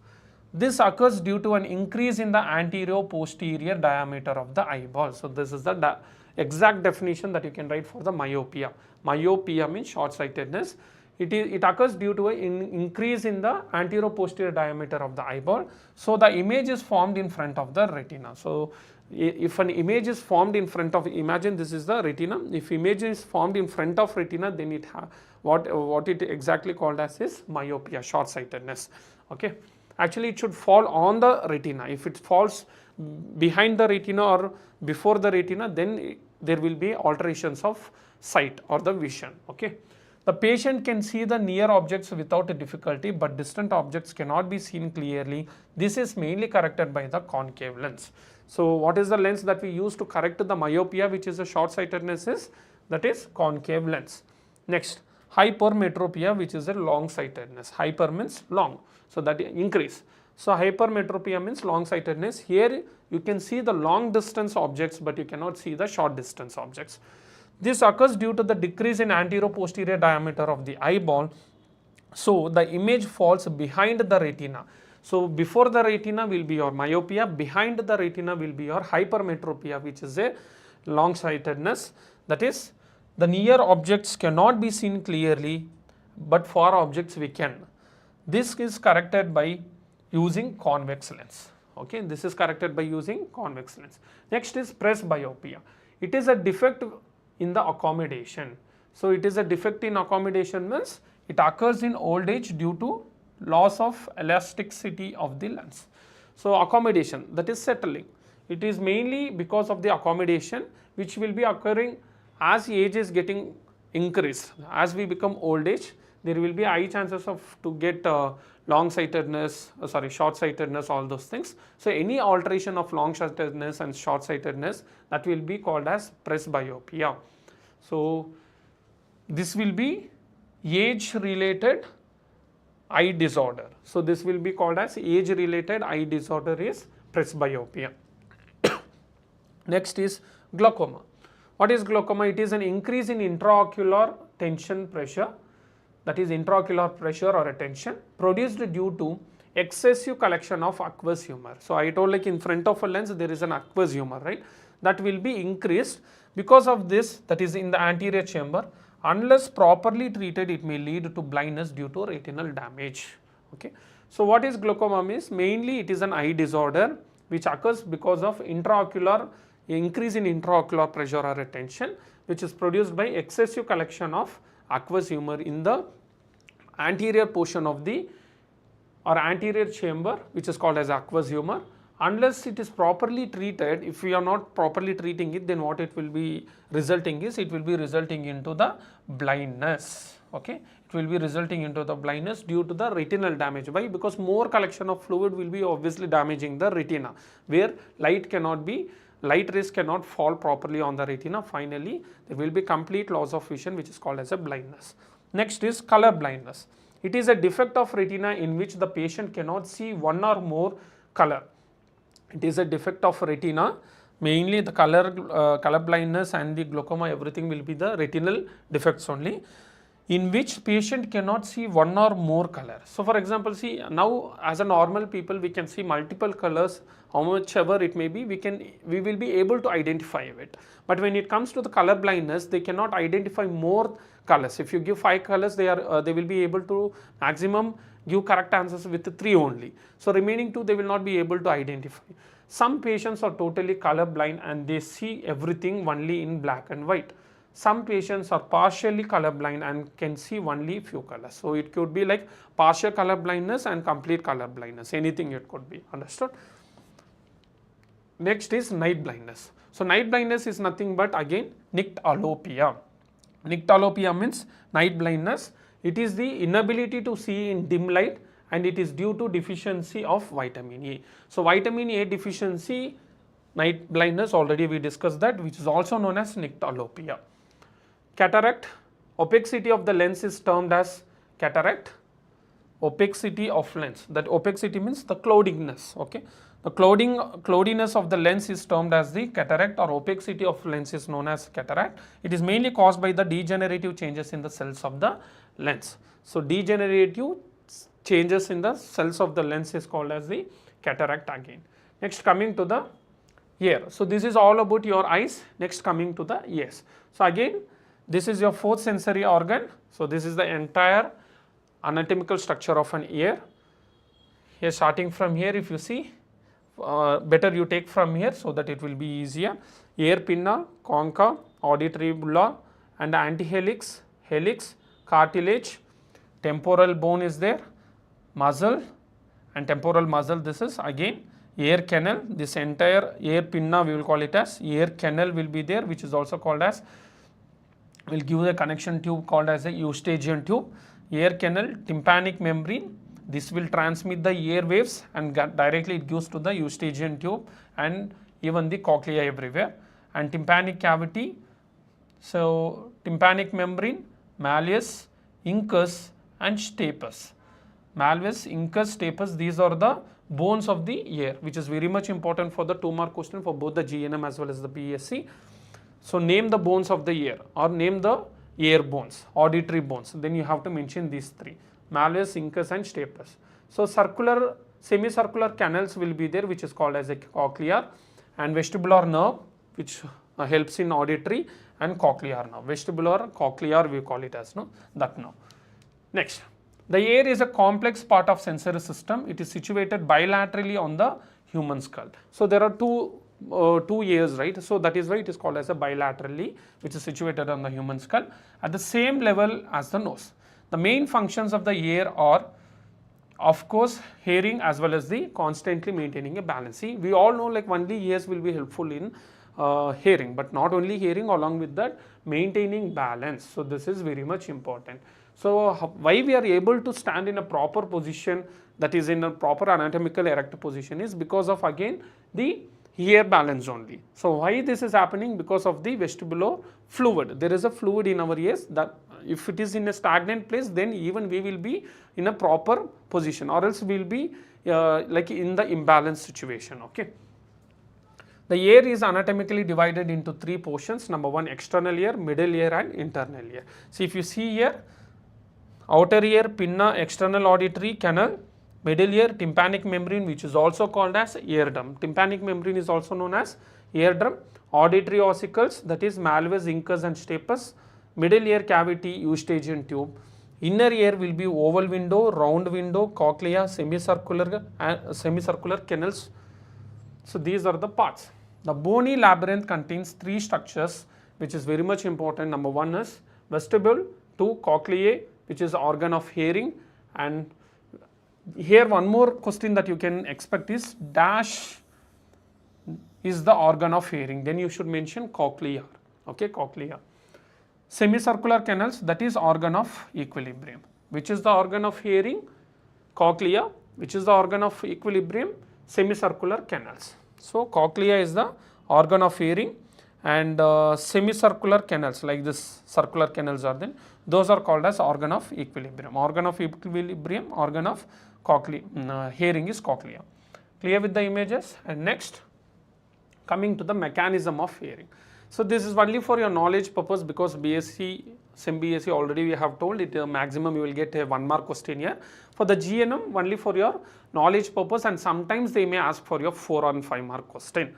This occurs due to an increase in the anterior-posterior diameter of the eyeball. So this is the exact definition that you can write for the myopia. Myopia means short-sightedness. It occurs due to an increase in the anterior-posterior diameter of the eyeball. So the image is formed in front of the retina. So if an image is formed in front of, imagine this is the retina. If image is formed in front of retina, then it what it exactly called as is myopia, short-sightedness. Okay. Actually, it should fall on the retina. If it falls behind the retina or before the retina, then there will be alterations of sight or the vision. Okay. The patient can see the near objects without a difficulty, but distant objects cannot be seen clearly. This is mainly corrected by the concave lens. So what is the lens that we use to correct the myopia, which is a short-sightedness, is that is concave lens. Next, hypermetropia, which is a long-sightedness. Hyper means long, so that increase. So hypermetropia means long-sightedness. Here you can see the long distance objects, but you cannot see the short distance objects. This occurs due to the decrease in anterior-posterior diameter of the eyeball. So the image falls behind the retina. So before the retina will be your myopia, behind the retina will be your hypermetropia, which is a long-sightedness. That is, the near objects cannot be seen clearly, but far objects we can. This is corrected by using convex lens. Okay, this is corrected by using convex lens. Next is presbyopia. It is a defect in the accommodation. So it is a defect in accommodation means it occurs in old age due to loss of elasticity of the lens. So accommodation, that is settling. It is mainly because of the accommodation which will be occurring as age is getting increased. As we become old age, there will be high chances of to get long-sightedness, short-sightedness, all those things. So any alteration of long-sightedness and short-sightedness, that will be called as presbyopia. So this will be age-related eye disorder. So this will be called as age-related eye disorder is presbyopia. Next is glaucoma. What is glaucoma? It is an increase in intraocular tension pressure, that is intraocular pressure or a tension produced due to excessive collection of aqueous humor. So I told like in front of a lens there is an aqueous humor, right? That will be increased because of this, that is in the anterior chamber. Unless properly treated, it may lead to blindness due to retinal damage. Okay. So what is glaucoma means? Mainly it is an eye disorder which occurs because of intraocular increase in intraocular pressure or a tension, which is produced by excessive collection of aqueous humor in the anterior portion of the or anterior chamber, which is called as aqueous humor. Unless it is properly treated, if we are not properly treating it, then what it will be resulting is, it will be resulting into the blindness. Okay, it will be resulting into the blindness due to the retinal damage. Why? Because more collection of fluid will be obviously damaging the retina, where light rays cannot fall properly on the retina. Finally, there will be complete loss of vision, which is called as a blindness. Next is color blindness. It is a defect of retina in which the patient cannot see one or more color. It is a defect of retina, mainly the color blindness and the glaucoma, everything will be the retinal defects only, in which patient cannot see one or more color. So for example, see now as a normal people we can see multiple colors, how much ever it may be, we will be able to identify it. But when it comes to the color blindness, they cannot identify more colors. If you give 5 colors, they will be able to maximum give correct answers with 3 only. So remaining 2 they will not be able to identify. Some patients are totally color blind and they see everything only in black and white. Some patients are partially color blind and can see only few colors. So it could be like partial color blindness and complete color blindness, anything it could be, understood? Next is night blindness. So night blindness is nothing but again nyctalopia. Nyctalopia means night blindness. It is the inability to see in dim light and it is due to deficiency of vitamin A. So vitamin A deficiency, night blindness, already we discussed that, which is also known as nyctalopia. Cataract, opacity of the lens is termed as cataract. Opacity of lens, that opacity means the cloudiness. Okay, the cloudiness of the lens is termed as the cataract, or opacity of lens is known as cataract. It is mainly caused by the degenerative changes in the cells of the lens. So degenerative changes in the cells of the lens is called as the cataract again. Next, coming to the ear. So this is all about your eyes. Next, coming to the ears. So again, this is your 4th sensory organ. So this is the entire anatomical structure of an ear. Here, starting from here, if you see, better you take from here so that it will be easier. Ear pinna, concha, auditory bulla, and antihelix, helix, cartilage, temporal bone is there, muscle and temporal muscle. This is again ear canal. This entire ear pinna we will call it as ear canal will be there, which is also called as, will give a connection tube called as a eustachian tube. Ear canal, tympanic membrane, this will transmit the ear waves and directly it goes to the eustachian tube and even the cochlea everywhere. And tympanic cavity, so tympanic membrane, malleus, incus and stapes. Malleus, incus, stapes, these are the bones of the ear, which is very much important for the 2-mark question for both the GNM as well as the BSc. So name the bones of the ear or name the ear bones, auditory bones. Then you have to mention these 3: malleus, incus and stapes. So circular, semicircular canals will be there, which is called as a cochlear, and vestibular nerve, which helps in auditory, and cochlear nerve. Vestibular, cochlear we call it as that nerve. Next, the ear is a complex part of sensory system. It is situated bilaterally on the human skull. So there are two ears, right? So that is why it is called as a bilaterally, which is situated on the human skull at the same level as the nose. The main functions of the ear are, of course, hearing as well as the constantly maintaining a balance. See, we all know like only ears will be helpful in hearing, but not only hearing, along with that maintaining balance. So this is very much important. So why we are able to stand in a proper position, that is in a proper anatomical erect position, is because of again the ear balance only. So why this is happening? Because of the vestibular fluid. There is a fluid in our ears that if it is in a stagnant place, then even we will be in a proper position, or else we will be like in the imbalanced situation. Okay. The ear is anatomically divided into 3 portions. Number 1, external ear, middle ear and internal ear. See, if you see here, outer ear, pinna, external auditory canal, middle ear, tympanic membrane, which is also called as eardrum. Tympanic membrane is also known as eardrum. Auditory ossicles, that is malleus, incus and stapes. Middle ear cavity, eustachian tube. Inner ear will be oval window, round window, cochlea, semicircular canals. So these are the parts. The bony labyrinth contains 3 structures, which is very much important. Number 1 is vestibule, 2 cochleae, which is organ of hearing, and here one more question that you can expect is dash is the organ of hearing, then you should mention cochlea. Okay, cochlea. Semicircular canals, that is organ of equilibrium. Which is the organ of hearing? Cochlea. Which is the organ of equilibrium? Semicircular canals. So cochlea is the organ of hearing, and semicircular canals like this circular canals are then, those are called as organ of equilibrium. Organ of equilibrium, organ of cochlea, hearing is cochlea. Clear with the images? And next, coming to the mechanism of hearing. So this is only for your knowledge purpose, because BSc, SEM-BSc already we have told it, maximum you will get a 1-mark question here. For the GNM, only for your knowledge purpose, and sometimes they may ask for your 4 and 5-mark question.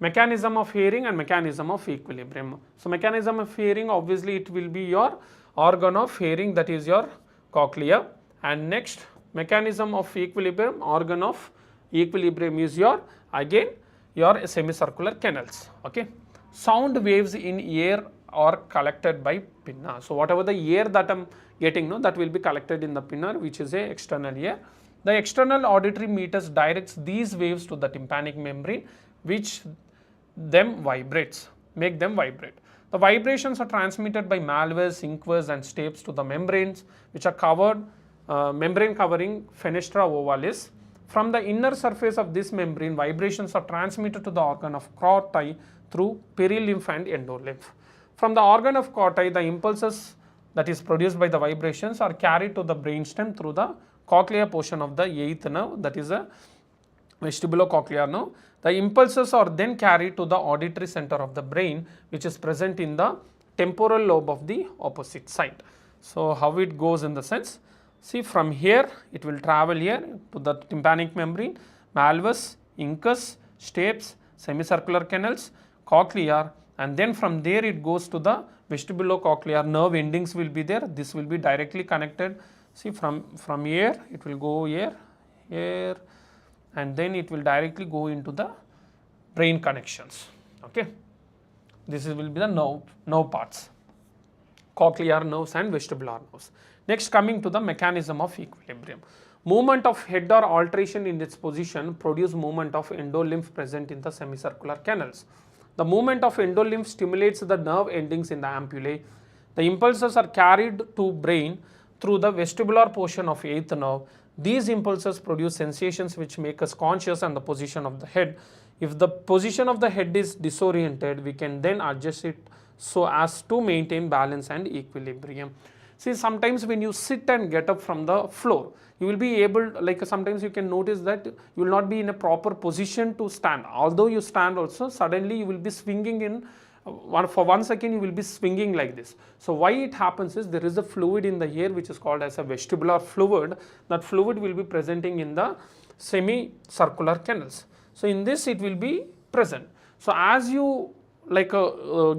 Mechanism of hearing and mechanism of equilibrium. So mechanism of hearing, obviously it will be your organ of hearing, that is your cochlea, and next mechanism of equilibrium, organ of equilibrium is your again your semicircular canals. Okay. Sound waves in ear are collected by pinna. So whatever the ear that I am getting, that will be collected in the pinna, which is a external ear. The external auditory meatus directs these waves to the tympanic membrane, which them vibrates, make them vibrate. The vibrations are transmitted by malleus, incus and stapes to the membranes, which are covered, membrane covering fenestra ovalis. From the inner surface of this membrane, vibrations are transmitted to the organ of corti through perilymph and endolymph. From the organ of corti, the impulses that is produced by the vibrations are carried to the brainstem through the cochlear portion of the 8th nerve, that is a vestibulocochlear nerve. The impulses are then carried to the auditory center of the brain, which is present in the temporal lobe of the opposite side. So how it goes in the sense, see, from here it will travel here to the tympanic membrane, malleus, incus, stapes, semicircular canals, cochlear, and then from there it goes to the vestibulocochlear nerve endings will be there. This will be directly connected. See, from here it will go here, and then it will directly go into the brain connections. Okay, this will be the nerve parts, cochlear nerves and vestibular nerves. Next, coming to the mechanism of equilibrium. Movement of head or alteration in its position produce movement of endolymph present in the semicircular canals. The movement of endolymph stimulates the nerve endings in the ampullae. The impulses are carried to brain through the vestibular portion of 8th nerve. These impulses produce sensations which make us conscious on the position of the head. If the position of the head is disoriented, we can then adjust it so as to maintain balance and equilibrium. See, sometimes when you sit and get up from the floor, you will be able, like sometimes you can notice that you will not be in a proper position to stand. Although you stand also, suddenly you will be swinging in, for 1 second you will be swinging like this. So why it happens is there is a fluid in the air which is called as a vestibular fluid. That fluid will be presenting in the semicircular canals. So in this it will be present. So as you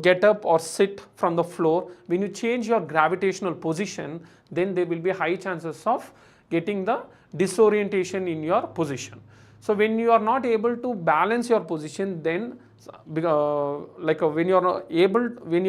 get up or sit from the floor, when you change your gravitational position, then there will be high chances of getting the disorientation in your position. So when you are not able to balance your position, then when you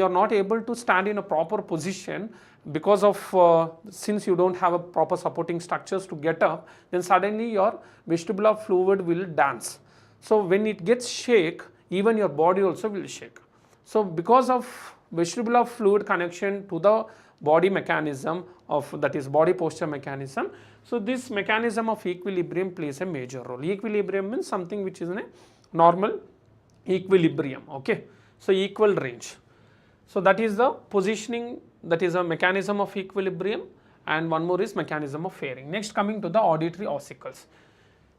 are not able to stand in a proper position because of since you don't have a proper supporting structures to get up, then suddenly your vestibular fluid will dance. So when it gets shake, even your body also will shake. So because of vestibular fluid connection to the body mechanism of, that is body posture mechanism, so this mechanism of equilibrium plays a major role. Equilibrium means something which is in a normal equilibrium, okay. So equal range. So that is the positioning, that is a mechanism of equilibrium, and one more is mechanism of fairing. Next, coming to the auditory ossicles.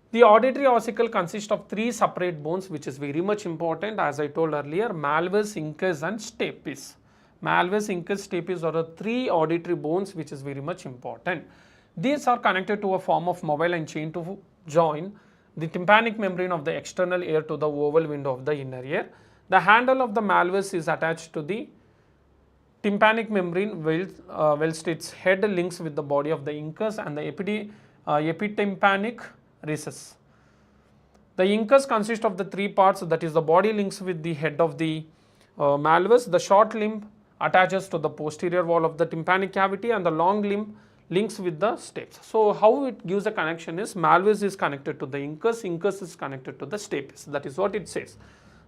The auditory ossicle consists of 3 separate bones, which is very much important, as I told earlier: malleus, incus and stapes. Malleus, incus, stapes are the 3 auditory bones which is very much important. These are connected to a form of mobile and chain to join the tympanic membrane of the external ear to the oval window of the inner ear. The handle of the malleus is attached to the tympanic membrane whilst its head links with the body of the incus and the epitympanic recess. The incus consists of the 3 parts, that is the body links with the head of the malleus, the short limb attaches to the posterior wall of the tympanic cavity, and the long limb links with the stapes. So how it gives a connection is malleus is connected to the incus, incus is connected to the stapes. That is what it says.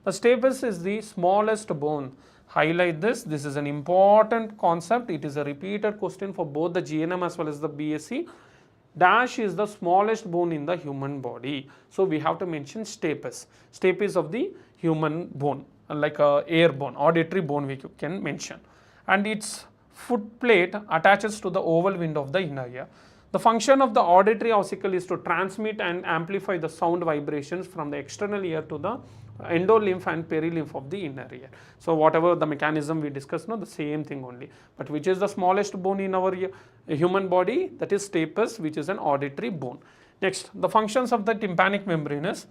The stapes is the smallest bone. Highlight this. This is an important concept. It is a repeated question for both the GNM as well as the BSc. Dash is the smallest bone in the human body. So we have to mention stapes. Stapes of the human bone, like a air bone, auditory bone we can mention. And its foot plate attaches to the oval window of the inner ear. The function of the auditory ossicle is to transmit and amplify the sound vibrations from the external ear to the endolymph and perilymph of the inner ear. So whatever the mechanism we discussed, the same thing only. But which is the smallest bone in our human body? That is stapes, which is an auditory bone. Next, the functions of the tympanic membrane is: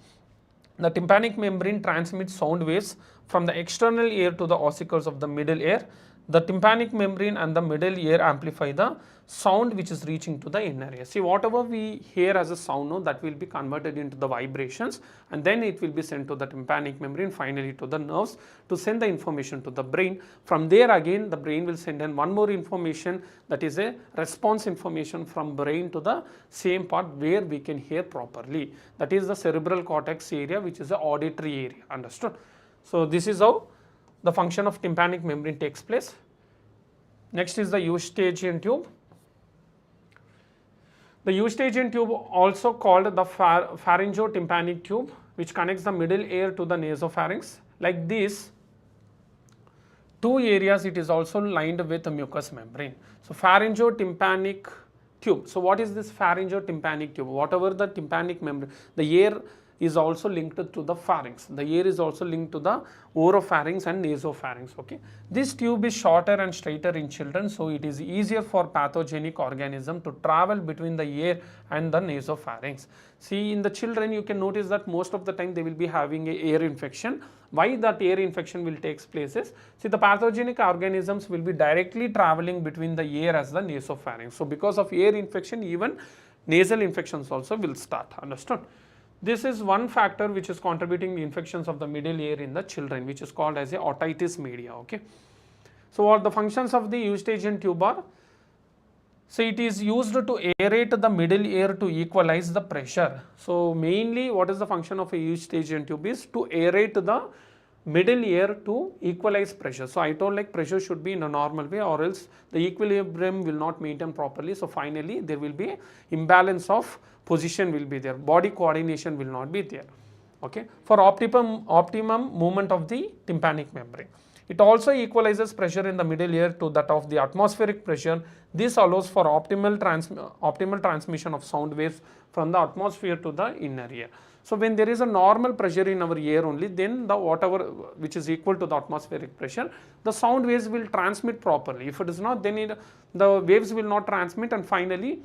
the tympanic membrane transmits sound waves from the external ear to the ossicles of the middle ear. The tympanic membrane and the middle ear amplify the sound which is reaching to the inner ear. See, whatever we hear as a sound, that will be converted into the vibrations, and then it will be sent to the tympanic membrane, finally to the nerves, to send the information to the brain. From there again, the brain will send in one more information, that is a response information from brain to the same part where we can hear properly. That is the cerebral cortex area, which is the auditory area. Understood? So this is how the function of tympanic membrane takes place. Next is the Eustachian tube. The Eustachian tube, also called the pharyngotympanic tube, which connects the middle ear to the nasopharynx. Like this, 2 areas it is also lined with a mucous membrane. So pharyngotympanic tube. So what is this pharyngotympanic tube? Whatever the tympanic membrane, the air is also linked to the pharynx. The ear is also linked to the oropharynx and nasopharynx. Okay, this tube is shorter and straighter in children, so it is easier for pathogenic organism to travel between the ear and the nasopharynx. See, in the children you can notice that most of the time they will be having a ear infection. Why that ear infection will take place is, see, the pathogenic organisms will be directly traveling between the ear as the nasopharynx. So because of ear infection, even nasal infections also will start. Understood? This is one factor which is contributing the infections of the middle ear in the children, which is called as a otitis media. Okay. So what the functions of the Eustachian tube are? So it is used to aerate the middle ear to equalize the pressure. So mainly what is the function of a Eustachian tube is to aerate the middle ear to equalize pressure. So I told like pressure should be in a normal way, or else the equilibrium will not maintain properly. So finally there will be imbalance of position will be there, body coordination will not be there. Okay, for optimum movement of the tympanic membrane. It also equalizes pressure in the middle ear to that of the atmospheric pressure. This allows for optimal transmission of sound waves from the atmosphere to the inner ear. So when there is a normal pressure in our ear only, then the whatever which is equal to the atmospheric pressure, the sound waves will transmit properly. If it is not, then the waves will not transmit, and finally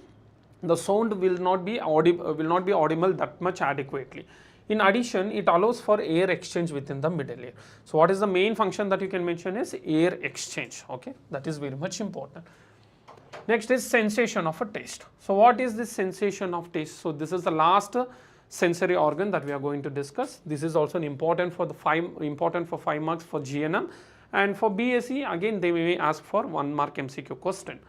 the sound will not be audible that much adequately. In addition, it allows for air exchange within the middle ear. So what is the main function that you can mention is air exchange. Okay, that is very much important. Next is sensation of a taste. So what is this sensation of taste? So this is the last sensory organ that we are going to discuss. This is also important for 5 marks for GNM, and for BSc again they may ask for 1 mark MCQ question.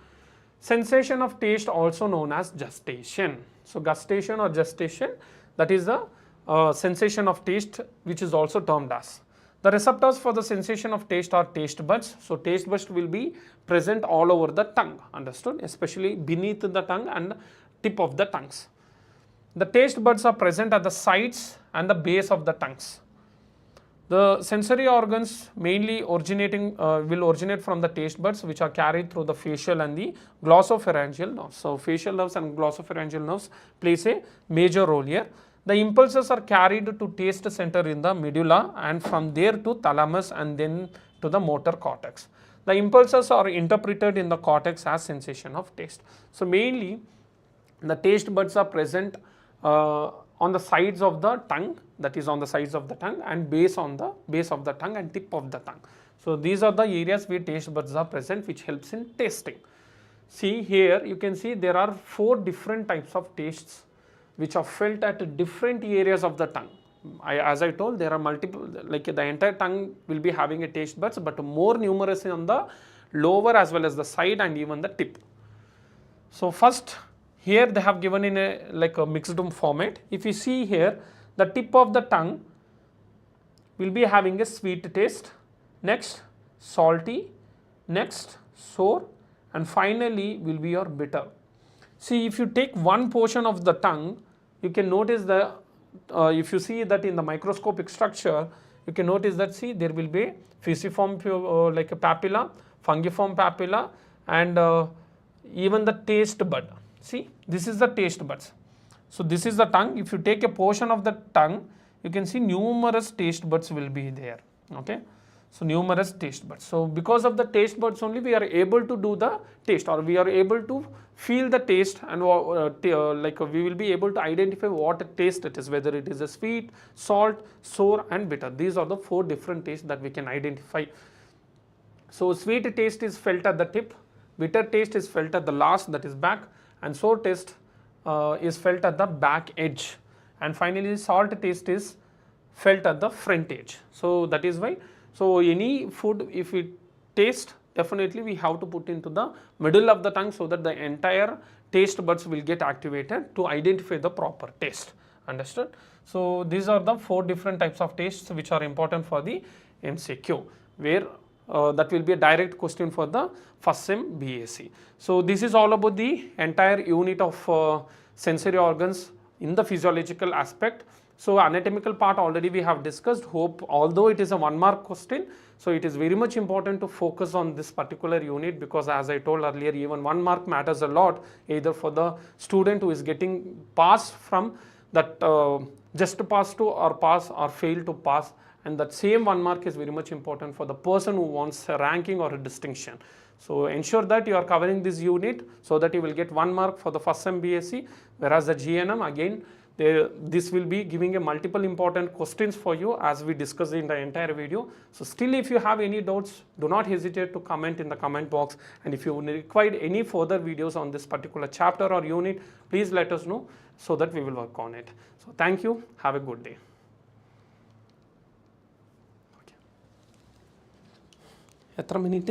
Sensation of taste, also known as gustation. So gustation or gestation, that is the sensation of taste, which is also termed as. The receptors for the sensation of taste are taste buds. So taste buds will be present all over the tongue, understood, especially beneath the tongue and tip of the tongues. The taste buds are present at the sides and the base of the tongues. The sensory organs mainly will originate from the taste buds, which are carried through the facial and the glossopharyngeal nerves. So facial nerves and glossopharyngeal nerves plays a major role here. The impulses are carried to taste center in the medulla, and from there to thalamus and then to the motor cortex. The impulses are interpreted in the cortex as sensation of taste. So mainly the taste buds are present on the sides of the tongue, that is on the sides of the tongue, and on the base of the tongue and tip of the tongue. So these are the areas where taste buds are present, which helps in tasting. See here, you can see there are 4 different types of tastes which are felt at different areas of the tongue. As I told, there are multiple, like the entire tongue will be having a taste buds, but more numerous on the lower as well as the side and even the tip. So first, here they have given in a mixed format. If you see here, the tip of the tongue will be having a sweet taste, next salty, next sour, and finally will be your bitter. See, if you take one portion of the tongue, you can notice if you see that in the microscopic structure, you can notice that, see, there will be fusiform like a papilla, fungiform papilla, and even the taste bud. See, this is the taste buds. So this is the tongue. If you take a portion of the tongue, you can see numerous taste buds will be there. Okay, so numerous taste buds. So because of the taste buds only, we are able to do the taste, or we are able to feel the taste, and we will be able to identify what taste it is, whether it is a sweet, salt, sour, and bitter. These are the 4 different tastes that we can identify. So sweet taste is felt at the tip, bitter taste is felt at the last, that is back, and sour taste is felt at the back edge, and finally salt taste is felt at the front edge. So that is why, so any food, if we taste, definitely we have to put into the middle of the tongue, so that the entire taste buds will get activated to identify the proper taste. Understood? So these are the 4 different types of tastes which are important for the MCQ, where that will be a direct question for the first sem BSc. So this is all about the entire unit of sensory organs in the physiological aspect. So anatomical part already we have discussed. Hope, although it is a 1 mark question, so it is very much important to focus on this particular unit, because as I told earlier, even 1 mark matters a lot, either for the student who is getting passed from that just pass to, or pass or fail to pass, and that same 1 mark is very much important for the person who wants a ranking or a distinction. So ensure that you are covering this unit so that you will get 1 mark for the first sem BSc, whereas the GNM again, this will be giving a multiple important questions for you as we discussed in the entire video. So still, if you have any doubts, do not hesitate to comment in the comment box, and if you require any further videos on this particular chapter or unit, please let us know so that we will work on it. So thank you, have a good day. Okay. 8 minutes?